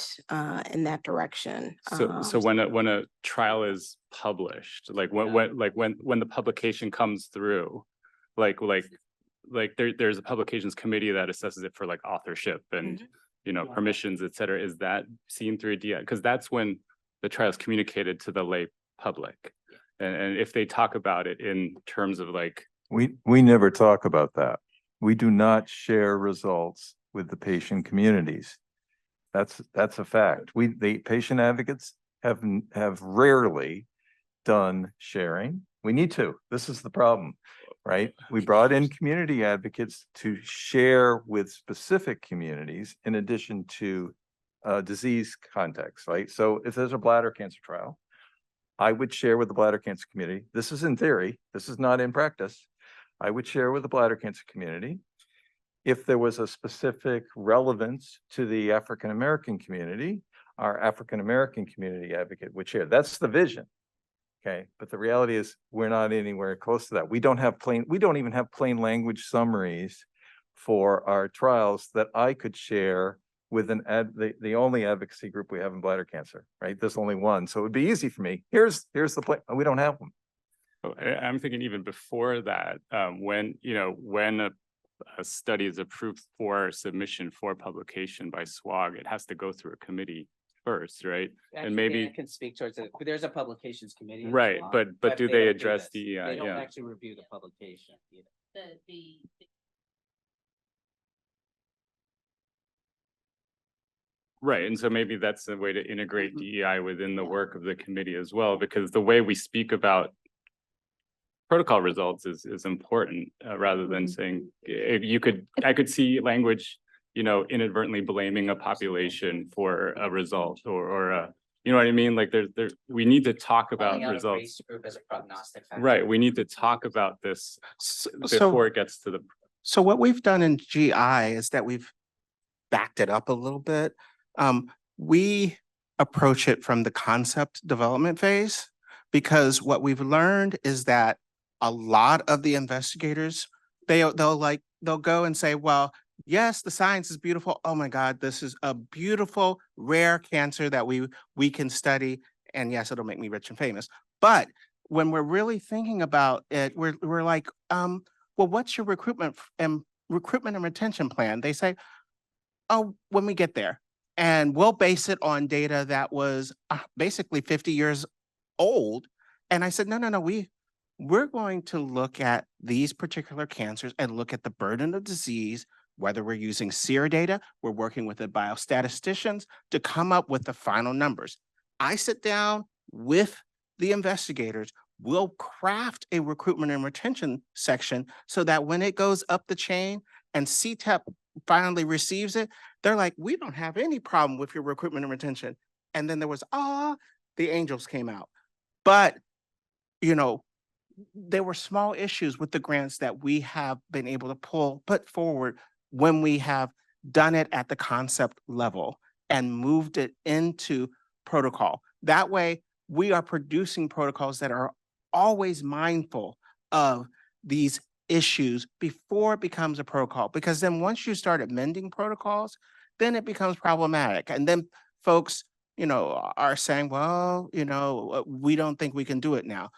direction. So when a trial is published, like when the publication comes through, there's a publications committee that assesses it for like authorship and permissions, et cetera. Is that seen through a DI? Because that's when the trial is communicated to the lay public. And if they talk about it in terms of like, we never talk about that. We do not share results with the patient communities. That's a fact. The patient advocates have rarely done sharing. We need to. This is the problem, right? We brought in community advocates to share with specific communities in addition to disease context, right? So if there's a bladder cancer trial, I would share with the bladder cancer community. This is in theory. This is not in practice. I would share with the bladder cancer community. If there was a specific relevance to the African-American community, our African-American community advocate would share. That's the vision. Okay. But the reality is we're not anywhere close to that. We don't even have plain language summaries for our trials that I could share with the only advocacy group we have in bladder cancer, right? There's only one. So it would be easy for me. Here's the plan. We don't have them. I'm thinking even before that, when a study is approved for submission for publication by SWOG, it has to go through a committee first, right? Actually, and maybe can speak towards it. There's a publications committee, right? But do they address DEI? They don't actually review the publication either. The. Right, and so maybe that's a way to integrate DEI within the work of the committee as well, because the way we speak about protocol results is important, rather than saying, I could see language, inadvertently blaming a population for a result or you know what I mean? Like we need to talk about results. Right, we need to talk about this before it gets to the. So what we've done in GI is that we've backed it up a little bit. We approach it from the concept development phase, because what we've learned is that a lot of the investigators, they'll go and say, well, yes, the science is beautiful. Oh my God, this is a beautiful, rare cancer that we can study. And yes, it'll make me rich and famous. But when we're really thinking about it, we're like, well, what's your recruitment and retention plan? They say, oh, when we get there. And we'll base it on data that was basically 50 years old. And I said, no, we're going to look at these particular cancers and look at the burden of disease, whether we're using SEER data, we're working with the biostatisticians to come up with the final numbers. I sit down with the investigators, we'll craft a recruitment and retention section so that when it goes up the chain and CTEP finally receives it, they're like, we don't have any problem with your recruitment and retention. And then there was, the angels came out. But, there were small issues with the grants that we have been able to put forward when we have done it at the concept level and moved it into protocol. That way, we are producing protocols that are always mindful of these issues before it becomes a protocol. Because then once you start amending protocols, then it becomes problematic. And then folks, are saying, well, we don't think we can do it now.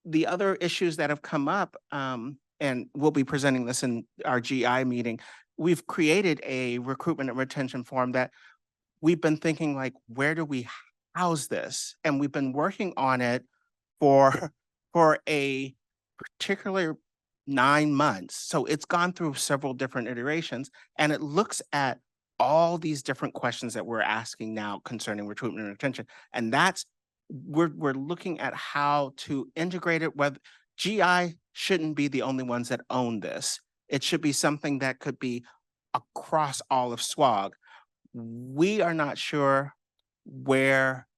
The other issues that have come up, and we'll be presenting this in our GI meeting, we've created a recruitment and retention form that we've been thinking like, where do we house this? And we've been working on it for a particular 9 months. So it's gone through several different iterations, and it looks at all these different questions that we're asking now concerning recruitment and retention. And we're looking at how to integrate it. Whether GI shouldn't be the only ones that own this. It should be something that could be across all of SWOG. We are not sure where,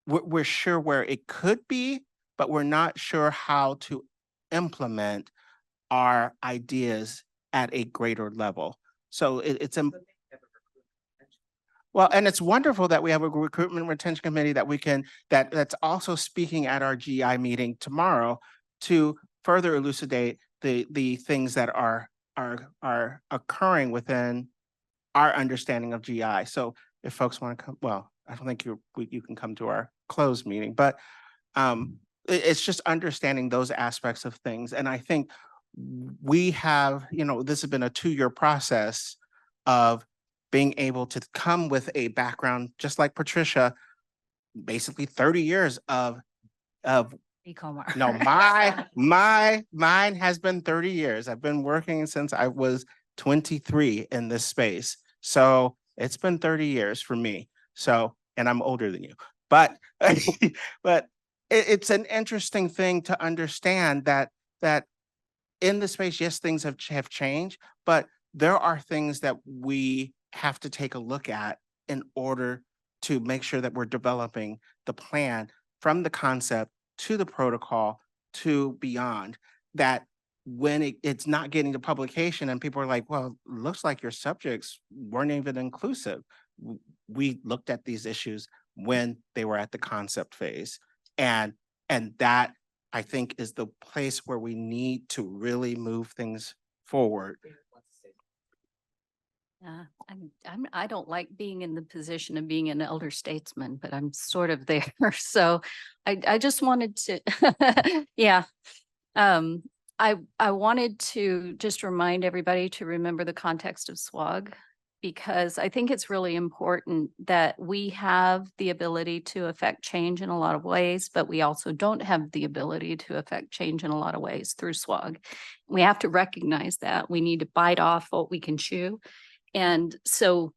we're sure where it could be, but we're not sure how to implement our ideas at a greater level. So it's well, and it's wonderful that we have a recruitment and retention committee that's also speaking at our GI meeting tomorrow to further elucidate the things that are occurring within our understanding of GI. So if folks want to come, well, I don't think you can come to our closed meeting, but it's just understanding those aspects of things. And I think we have, this has been a 2-year process of being able to come with a background, just like Patricia, basically 30 years of no, mine has been 30 years. I've been working since I was 23 in this space. So it's been 30 years for me. So, and I'm older than you, but, but it's an interesting thing to understand that in the space, yes, things have changed, but there are things that we have to take a look at in order to make sure that we're developing the plan from the concept to the protocol to beyond, that when it's not getting to publication and people are like, well, looks like your subjects weren't even inclusive. We looked at these issues when they were at the concept phase. And that, I think, is the place where we need to really move things forward. I don't like being in the position of being an elder statesman, but I'm sort of there. So I just wanted to, yeah. I wanted to just remind everybody to remember the context of SWOG, because I think it's really important that we have the ability to affect change in a lot of ways, but we also don't have the ability to affect change in a lot of ways through SWOG. We have to recognize that. We need to bite off what we can chew. And so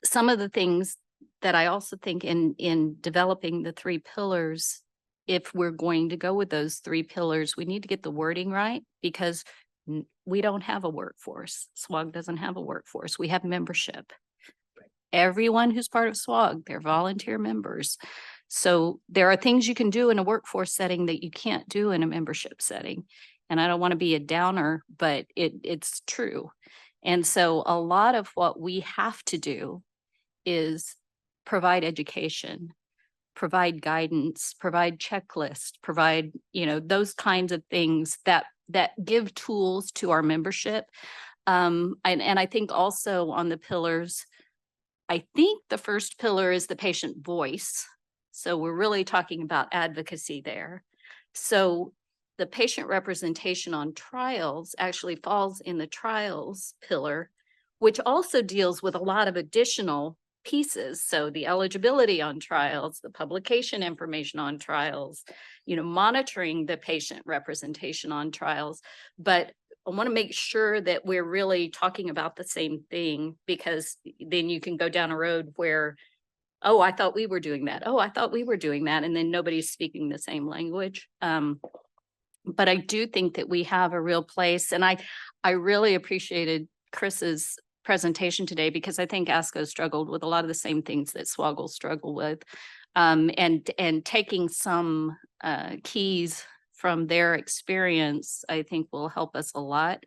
some of the things that I also think in developing the 3 pillars, if we're going to go with those 3 pillars, we need to get the wording right, because we don't have a workforce. SWOG doesn't have a workforce. We have membership. Everyone who's part of SWOG, they're volunteer members. So there are things you can do in a workforce setting that you can't do in a membership setting. And I don't want to be a downer, but it's true. And so a lot of what we have to do is provide education, provide guidance, provide checklists, provide, those kinds of things that give tools to our membership. And I think also on the pillars, I think the first pillar is the patient voice. So we're really talking about advocacy there. So the patient representation on trials actually falls in the trials pillar, which also deals with a lot of additional pieces. So the eligibility on trials, the publication information on trials, monitoring the patient representation on trials. But I want to make sure that we're really talking about the same thing, because then you can go down a road where, oh, I thought we were doing that. Oh, I thought we were doing that. And then nobody's speaking the same language. But I do think that we have a real place. And I really appreciated Chris's presentation today, because I think ASCO struggled with a lot of the same things that SWOG will struggle with. And taking some keys from their experience, I think will help us a lot,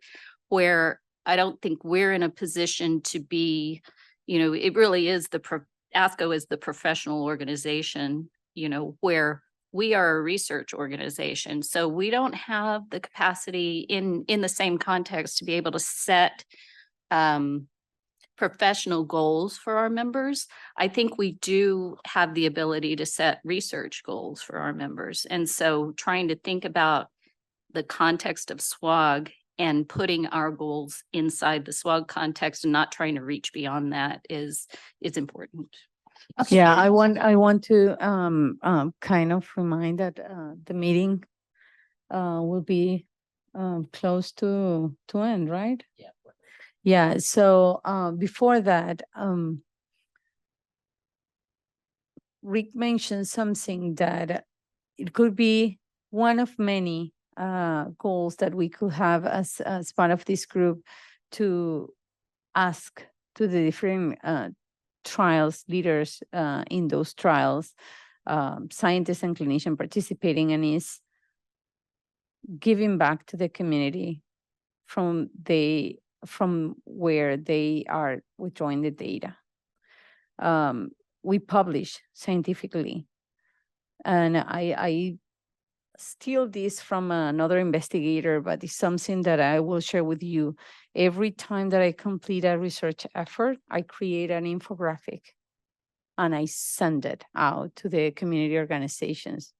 where I don't think we're in a position to be, it really is ASCO is the professional organization, where we are a research organization. So we don't have the capacity in the same context to be able to set professional goals for our members. I think we do have the ability to set research goals for our members. And so trying to think about the context of SWOG and putting our goals inside the SWOG context and not trying to reach beyond that is important. Yeah, I want to kind of remind that the meeting will be close to end, right? Yeah. Yeah, so before that, Rick mentioned something that it could be one of many goals that we could have as part of this group, to ask to the different trials leaders in those trials, scientists and clinicians participating, and is giving back to the community from where they are withdrawing the data. We publish scientifically, and I steal this from another investigator, but it's something that I will share with you. Every time that I complete a research effort, I create an infographic and I send it out to the community organizations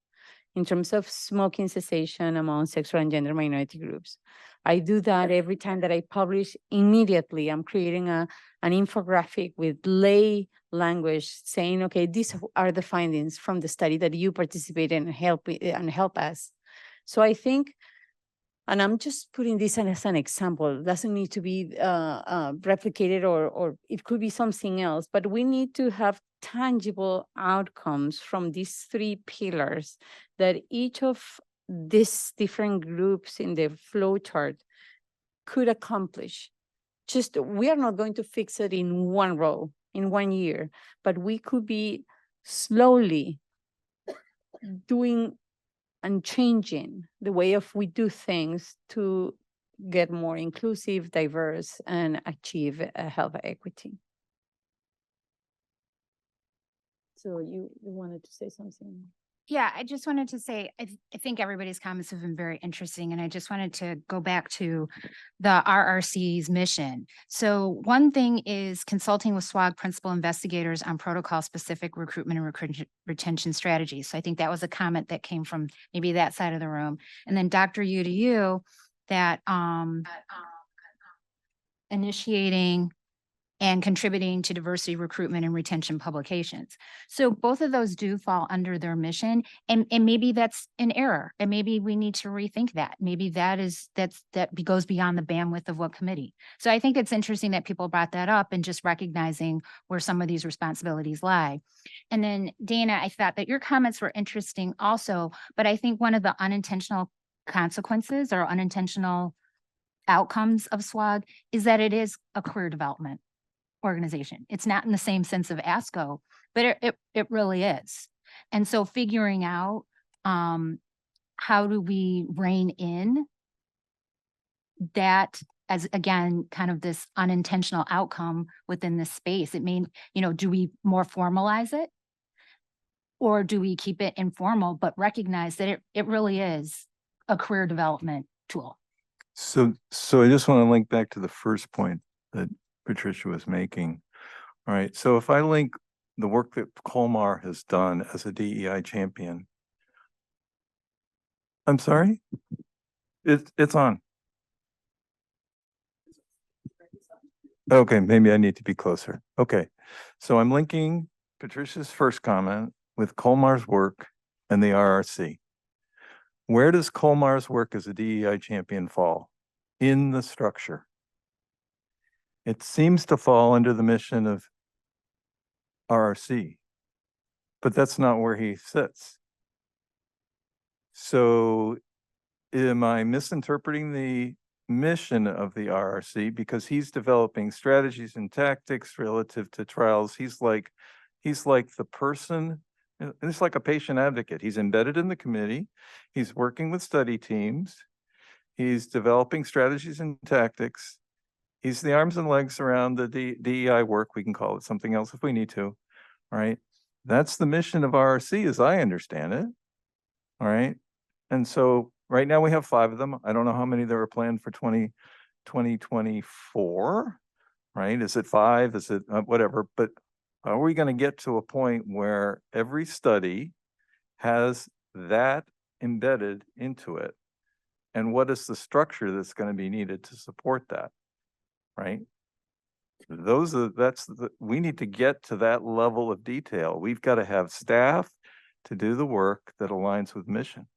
in terms of smoking cessation among sexual and gender minority groups. I do that every time that I publish. Immediately, I'm creating an infographic with lay language saying, okay, these are the findings from the study that you participate in and help us. So I think, and I'm just putting this as an example, it doesn't need to be replicated, or it could be something else, but we need to have tangible outcomes from these 3 pillars that each of these different groups in the flow chart could accomplish. Just, we are not going to fix it in one row, in 1 year, but we could be slowly doing and changing the way of we do things to get more inclusive, diverse, and achieve health equity. So you wanted to say something? Yeah, I just wanted to say, I think everybody's comments have been very interesting, and I just wanted to go back to the RRC's mission. So one thing is consulting with SWOG principal investigators on protocol-specific recruitment and retention strategies. So I think that was a comment that came from maybe that side of the room. And then Dr. Yu to you, that initiating and contributing to diversity recruitment and retention publications. So both of those do fall under their mission, and maybe that's an error, and maybe we need to rethink that. Maybe that goes beyond the bandwidth of what committee. So I think it's interesting that people brought that up and just recognizing where some of these responsibilities lie. And then Dana, I thought that your comments were interesting also, but I think one of the unintentional consequences or unintentional outcomes of SWOG is that it is a career development organization. It's not in the same sense of ASCO, but it really is. And so figuring out how do we rein in that as, again, kind of this unintentional outcome within this space. It means, do we more formalize it? Or do we keep it informal, but recognize that it really is a career development tool? So I just want to link back to the first point that Patricia was making. All right, so if I link the work that Colmar has done as a DEI champion. I'm sorry? It's on. Okay, maybe I need to be closer. Okay, so I'm linking Patricia's first comment with Colmar's work and the RRC. Where does Colmar's work as a DEI champion fall in the structure? It seems to fall under the mission of RRC, but that's not where he sits. So am I misinterpreting the mission of the RRC? Because he's developing strategies and tactics relative to trials. He's like the person, it's like a patient advocate. He's embedded in the committee. He's working with study teams. He's developing strategies and tactics. He's the arms and legs around the DEI work. We can call it something else if we need to. All right. That's the mission of RRC as I understand it. All right. And so right now we have 5 of them. I don't know how many there are planned for 2024, right? Is it 5? Is it whatever? But are we going to get to a point where every study has that embedded into it? And what is the structure that's going to be needed to support that? Right? We need to get to that level of detail. We've got to have staff to do the work that aligns with mission.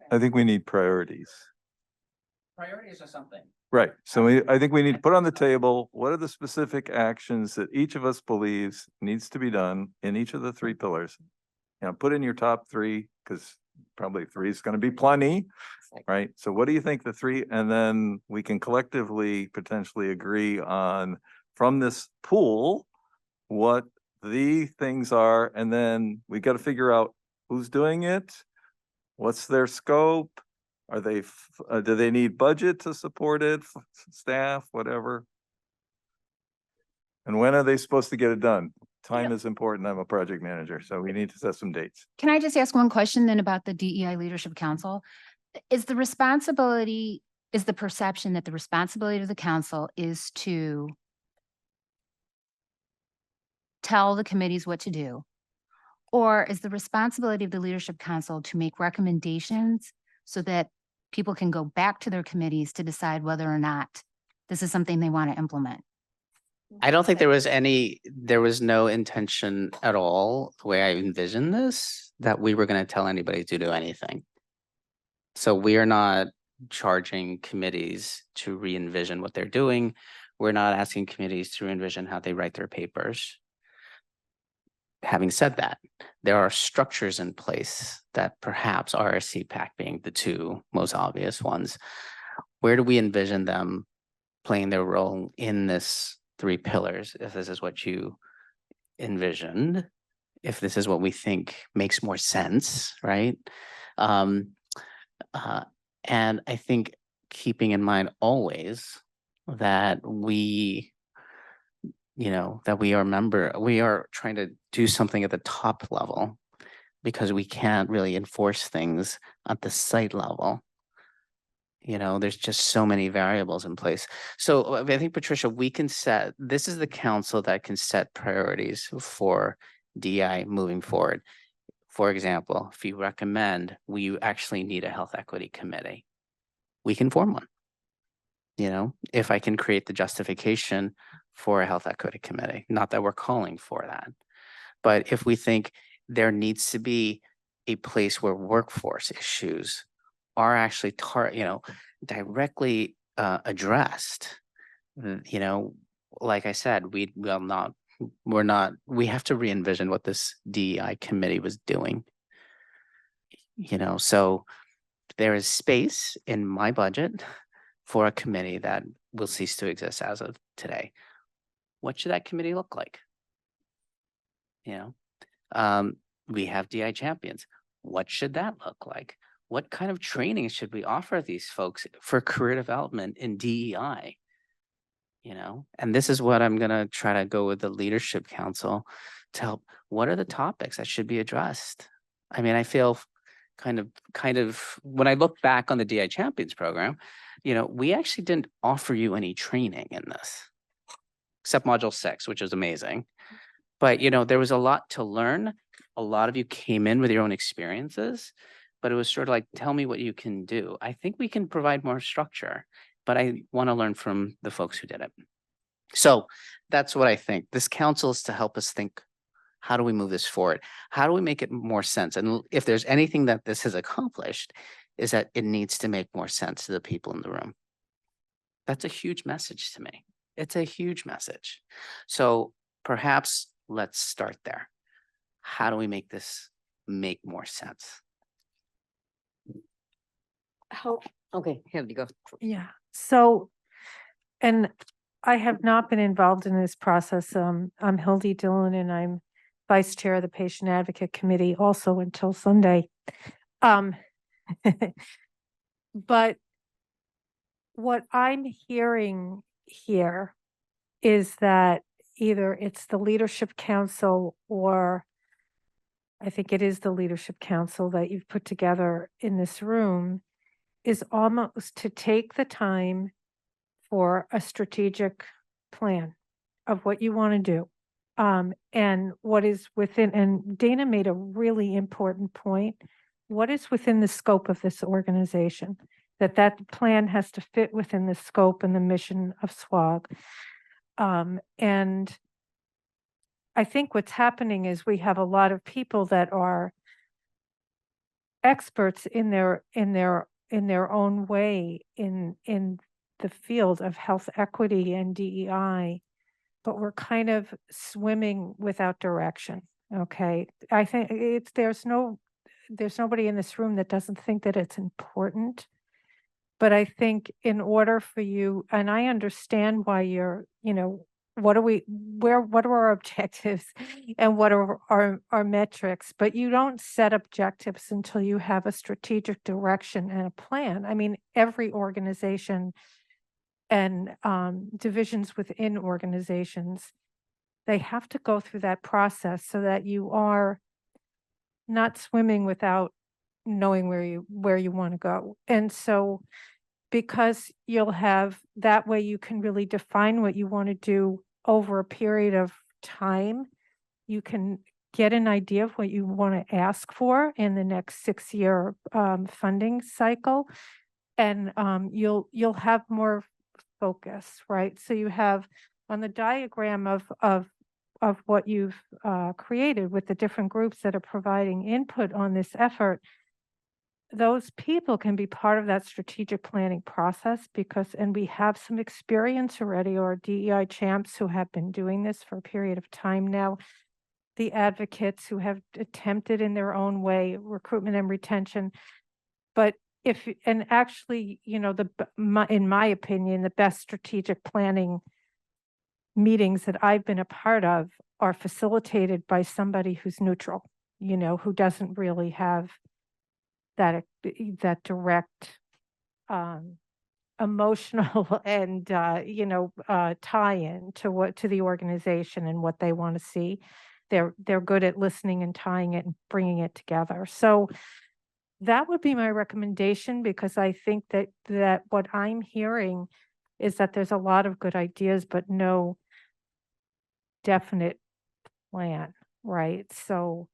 I think we need priorities. Priorities or something. Right. So I think we need to put on the table, what are the specific actions that each of us believes needs to be done in each of the 3 pillars? Put in your top 3, because probably 3 is going to be plenty, right? So what do you think the 3, and then we can collectively potentially agree on from this pool, what the things are, and then we got to figure out who's doing it, what's their scope, Are they, do they need budget to support it, staff, whatever? And when are they supposed to get it done? Time is important. I'm a project manager, so we need to set some dates. Can I just ask one question then about the DEI Leadership Council? Is the perception that the responsibility of the council is to tell the committees what to do? Or is the responsibility of the Leadership Council to make recommendations so that people can go back to their committees to decide whether or not this is something they want to implement? I don't think there was no intention at all, the way I envisioned this, that we were going to tell anybody to do anything. So we are not charging committees to re-envision what they're doing. We're not asking committees to re-envision how they write their papers. Having said that, there are structures in place that perhaps RSCPAC being the two most obvious ones. Where do we envision them playing their role in this 3 pillars? If this is what you envisioned, if this is what we think makes more sense, right? And I think keeping in mind always that we are trying to do something at the top level, because we can't really enforce things at the site level. There's just so many variables in place. So I think, Patricia, this is the council that can set priorities for DEI moving forward. For example, if you recommend we actually need a health equity committee, we can form one. If I can create the justification for a health equity committee, not that we're calling for that, but if we think there needs to be a place where workforce issues are actually directly addressed, like I said, we have to re-envision what this DEI committee was doing. So there is space in my budget for a committee that will cease to exist as of today. What should that committee look like? We have DEI champions. What should that look like? What kind of training should we offer these folks for career development in DEI? And this is what I'm going to try to go with the Leadership Council to help. What are the topics that should be addressed? I mean, I feel kind of when I look back on the DEI Champions program, we actually didn't offer you any training in this, except module 6, which is amazing. But, there was a lot to learn. A lot of you came in with your own experiences, but it was sort of like, tell me what you can do. I think we can provide more structure, but I want to learn from the folks who did it. So that's what I think. This council is to help us think, how do we move this forward? How do we make it more sense? And if there's anything that this has accomplished, is that it needs to make more sense to the people in the room. That's a huge message to me. It's a huge message. So perhaps let's start there. How do we make this make more sense? Okay, here you go. Yeah, so, and I have not been involved in this process. I'm Hildy Dillon and I'm Vice Chair of the Patient Advocate Committee also until Sunday. But what I'm hearing here is that either it's the Leadership Council or I think it is the Leadership Council that you've put together in this room is almost to take the time for a strategic plan of what you want to do. And what is within, and Dana made a really important point, what is within the scope of this organization, that plan has to fit within the scope and the mission of SWOG. And I think what's happening is we have a lot of people that are experts in their own way in the field of health equity and DEI, but we're kind of swimming without direction. Okay, I think there's nobody in this room that doesn't think that it's important, but I think in order for you, and I understand why you're what are our objectives and what are our metrics? But you don't set objectives until you have a strategic direction and a plan. I mean, every organization and divisions within organizations, they have to go through that process so that you are not swimming without knowing where you want to go. And so because you'll have that way you can really define what you want to do over a period of time. You can get an idea of what you want to ask for in the next 6-year funding cycle, and you'll have more focus, right? So you have on the diagram of what you've created with the different groups that are providing input on this effort, those people can be part of that strategic planning process and we have some experience already, or DEI champs who have been doing this for a period of time now, the advocates who have attempted in their own way recruitment and retention. But actually, you know, in my opinion, the best strategic planning meetings that I've been a part of are facilitated by somebody who's neutral, you know, who doesn't really have that direct emotional and tie-in to the organization and what they want to see. They're good at listening and tying it and bringing it together. So that would be my recommendation, because I think that what I'm hearing is that there's a lot of good ideas, but no definite plan, right? So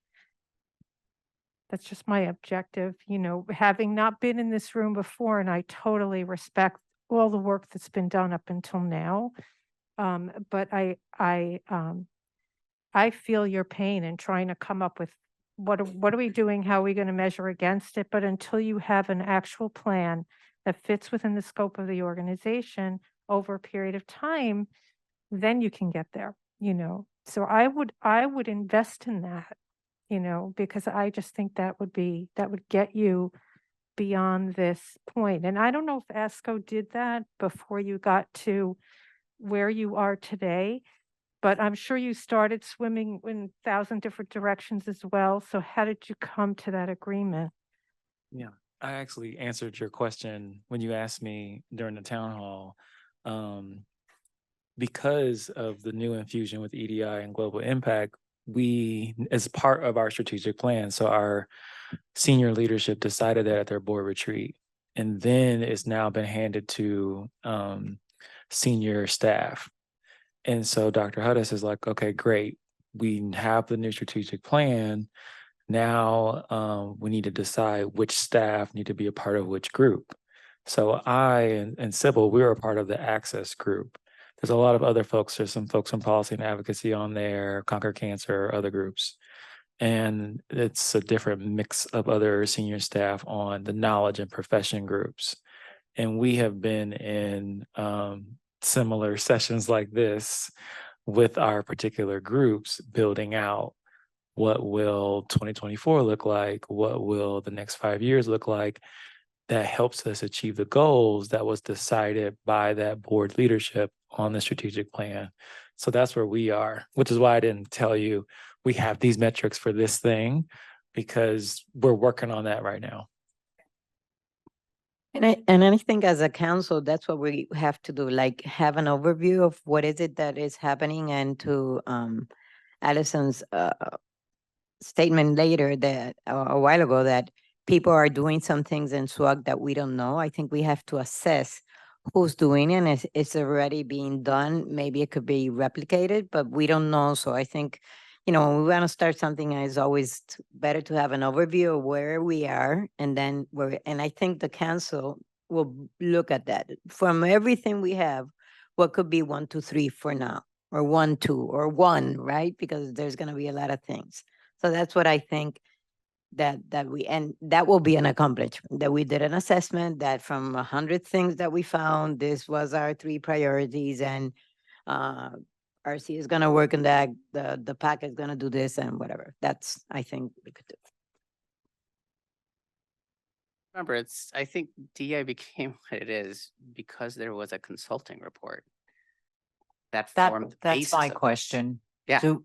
that's just my objective, you know, having not been in this room before, and I totally respect all the work that's been done up until now. But I feel your pain in trying to come up with what are we doing? How are we going to measure against it? But until you have an actual plan that fits within the scope of the organization over a period of time, then you can get there, you know. So I would invest in that, you know, because I just think that would get you beyond this point. And I don't know if ASCO did that before you got to where you are today, but I'm sure you started swimming in 1,000 different directions as well. So how did you come to that agreement? Yeah, I actually answered your question when you asked me during the town hall. Because of the new infusion with EDI and global impact, we, as part of our strategic plan, so our senior leadership decided that at their board retreat, and then it's now been handed to senior staff. And so Dr. Hudis is like, okay, great. We have the new strategic plan. Now we need to decide which staff need to be a part of which group. So I and Sybil, we were a part of the access group. There's a lot of other folks. There's some folks from policy and advocacy on there, Conquer Cancer, other groups. And it's a different mix of other senior staff on the knowledge and profession groups. And we have been in similar sessions like this with our particular groups, building out what will 2024 look like, what will the next 5 years look like, that helps us achieve the goals that was decided by that board leadership on the strategic plan. So that's where we are, which is why I didn't tell you we have these metrics for this thing, because we're working on that right now. And I think as a council, that's what we have to do, like have an overview of what is it that is happening, and to Allison's statement later that a while ago, that people are doing some things in SWOG that we don't know. I think we have to assess who's doing it, and it's already being done. Maybe it could be replicated, but we don't know. So I think, you know, when we want to start something, it's always better to have an overview of where we are, and then and I think the council will look at that from everything we have. What could be 1, 2, 3 for now, or 1, 2, or 1, right? Because there's going to be a lot of things. So that's what I think that will be an accomplishment, that we did an assessment, that from 100 things that we found, this was our 3 priorities, and RC is going to work on that, the PAC is going to do this, and whatever. That's, I think we could do. Remember, I think DEI became what it is because there was a consulting report. that That, formed the that's basis my of this. question. Yeah. So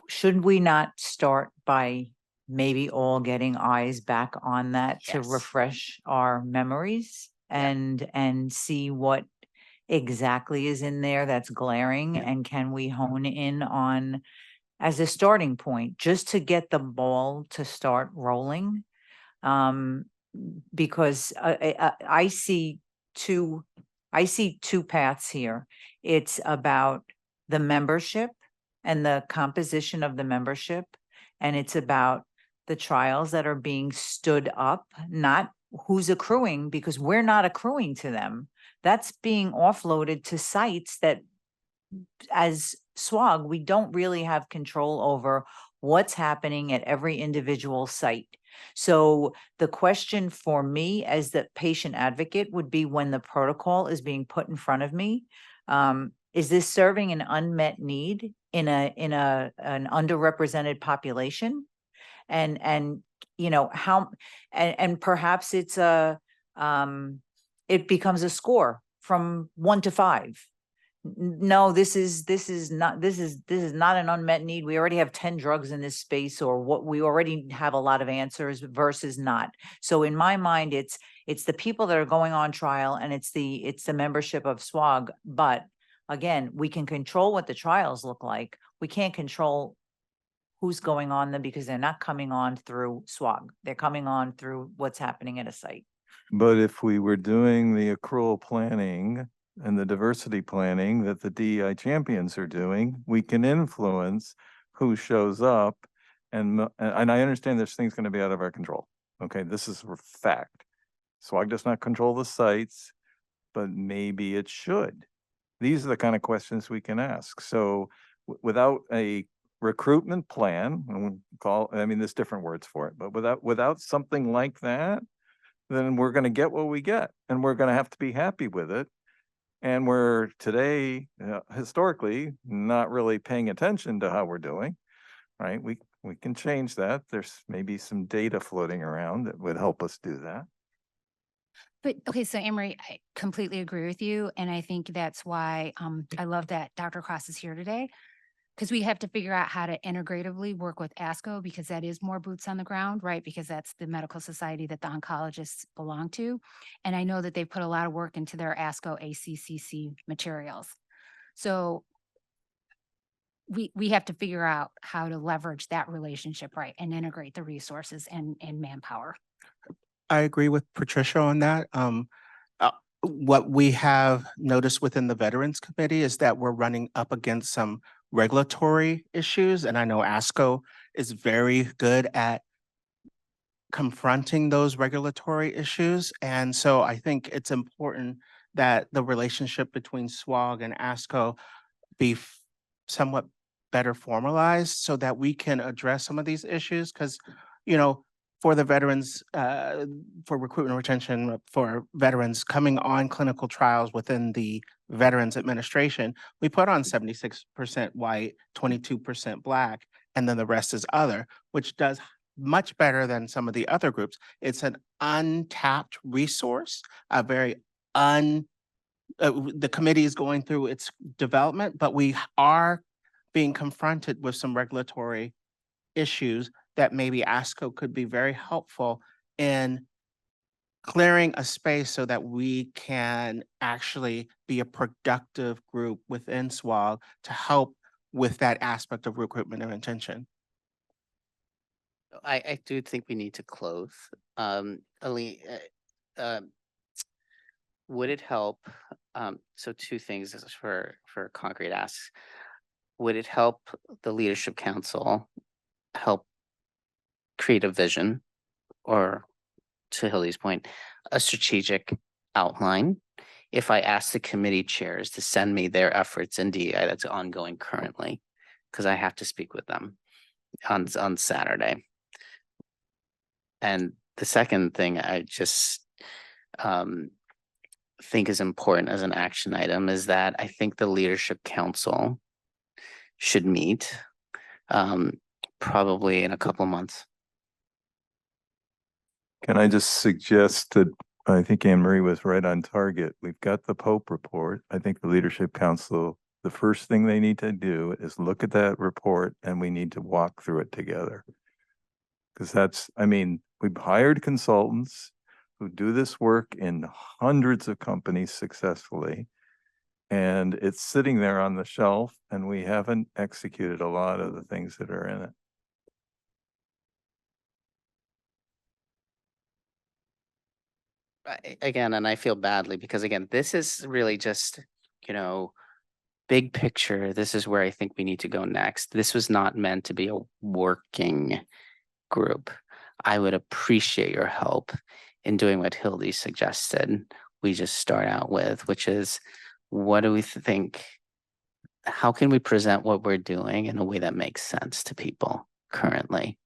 should we not start by maybe all getting eyes back on that to Yes. refresh our memories Yeah. and see what exactly is in there that's glaring, Yeah. and can we hone in on as a starting point just to get the ball to start rolling? Because I see two paths here. It's about the membership and the composition of the membership, and it's about the trials that are being stood up, not who's accruing, because we're not accruing to them. That's being offloaded to sites that, as SWOG, we don't really have control over what's happening at every individual site. So the question for me as the patient advocate would be, when the protocol is being put in front of me, is this serving an unmet need in an underrepresented population? And you know, how, and perhaps it's it becomes a score from 1 to 5. No, this is not an unmet need. We already have 10 drugs in this space, or what, we already have a lot of answers versus not. So in my mind, it's the people that are going on trial, and it's the membership of SWOG. But again, we can control what the trials look like. We can't control who's going on them, because they're not coming on through SWOG. They're coming on through what's happening at a site. But if we were doing the accrual planning and the diversity planning that the DEI champions are doing, we can influence who shows up. And I understand this thing's going to be out of our control. Okay, this is a fact. SWOG does not control the sites, but maybe it should. These are the kind of questions we can ask. So without a recruitment plan, and there's different words for it, but without something like that, then we're going to get what we get, and we're going to have to be happy with it. And we're today, historically, not really paying attention to how we're doing, right? We can change that. There's maybe some data floating around that would help us do that. But okay, so Anne-Marie, I completely agree with you. And I think that's why I love that Dr. Cross is here today, because we have to figure out how to integratively work with ASCO, because that is more boots on the ground, right? Because that's the medical society that the oncologists belong to. And I know that they put a lot of work into their ASCO ACCC materials. So we have to figure out how to leverage that relationship, right? And integrate the resources and manpower. I agree with Patricia on that. What we have noticed within the Veterans Committee is that we're running up against some regulatory issues. And I know ASCO is very good at confronting those regulatory issues. And so I think it's important that the relationship between SWOG and ASCO be somewhat better formalized so that we can address some of these issues. Because, you know, for the veterans, for recruitment and retention for veterans coming on clinical trials within the Veterans Administration, we put on 76% white, 22% Black, and then the rest is other, which does much better than some of the other groups. It's an untapped resource, a very the committee is going through its development, but we are being confronted with some regulatory issues that maybe ASCO could be very helpful in clearing a space so that we can actually be a productive group within SWOG to help with that aspect of recruitment and retention. I do think we need to close. Ali, would it help? So two things for concrete asks. Would it help the Leadership Council help create a vision, or to Hildy's point, a strategic outline? If I ask the committee chairs to send me their efforts in DEI that's ongoing currently, because I have to speak with them on Saturday. And the second thing I just think is important as an action item is that I think the Leadership Council should meet probably in a couple months. Can I just suggest that I think Anne-Marie was right on target. We've got the Pope report. I think the Leadership Council, the first thing they need to do is look at that report and we need to walk through it together. Because that's, I mean, we've hired consultants who do this work in hundreds of companies successfully. And it's sitting there on the shelf and we haven't executed a lot of the things that are in it. Again, and I feel badly because again, this is really just, you know, big picture. This is where I think we need to go next. This was not meant to be a working group. I would appreciate your help in doing what Hildy suggested. We just start out with, which is, what do we think? How can we present what we're doing in a way that makes sense to people currently?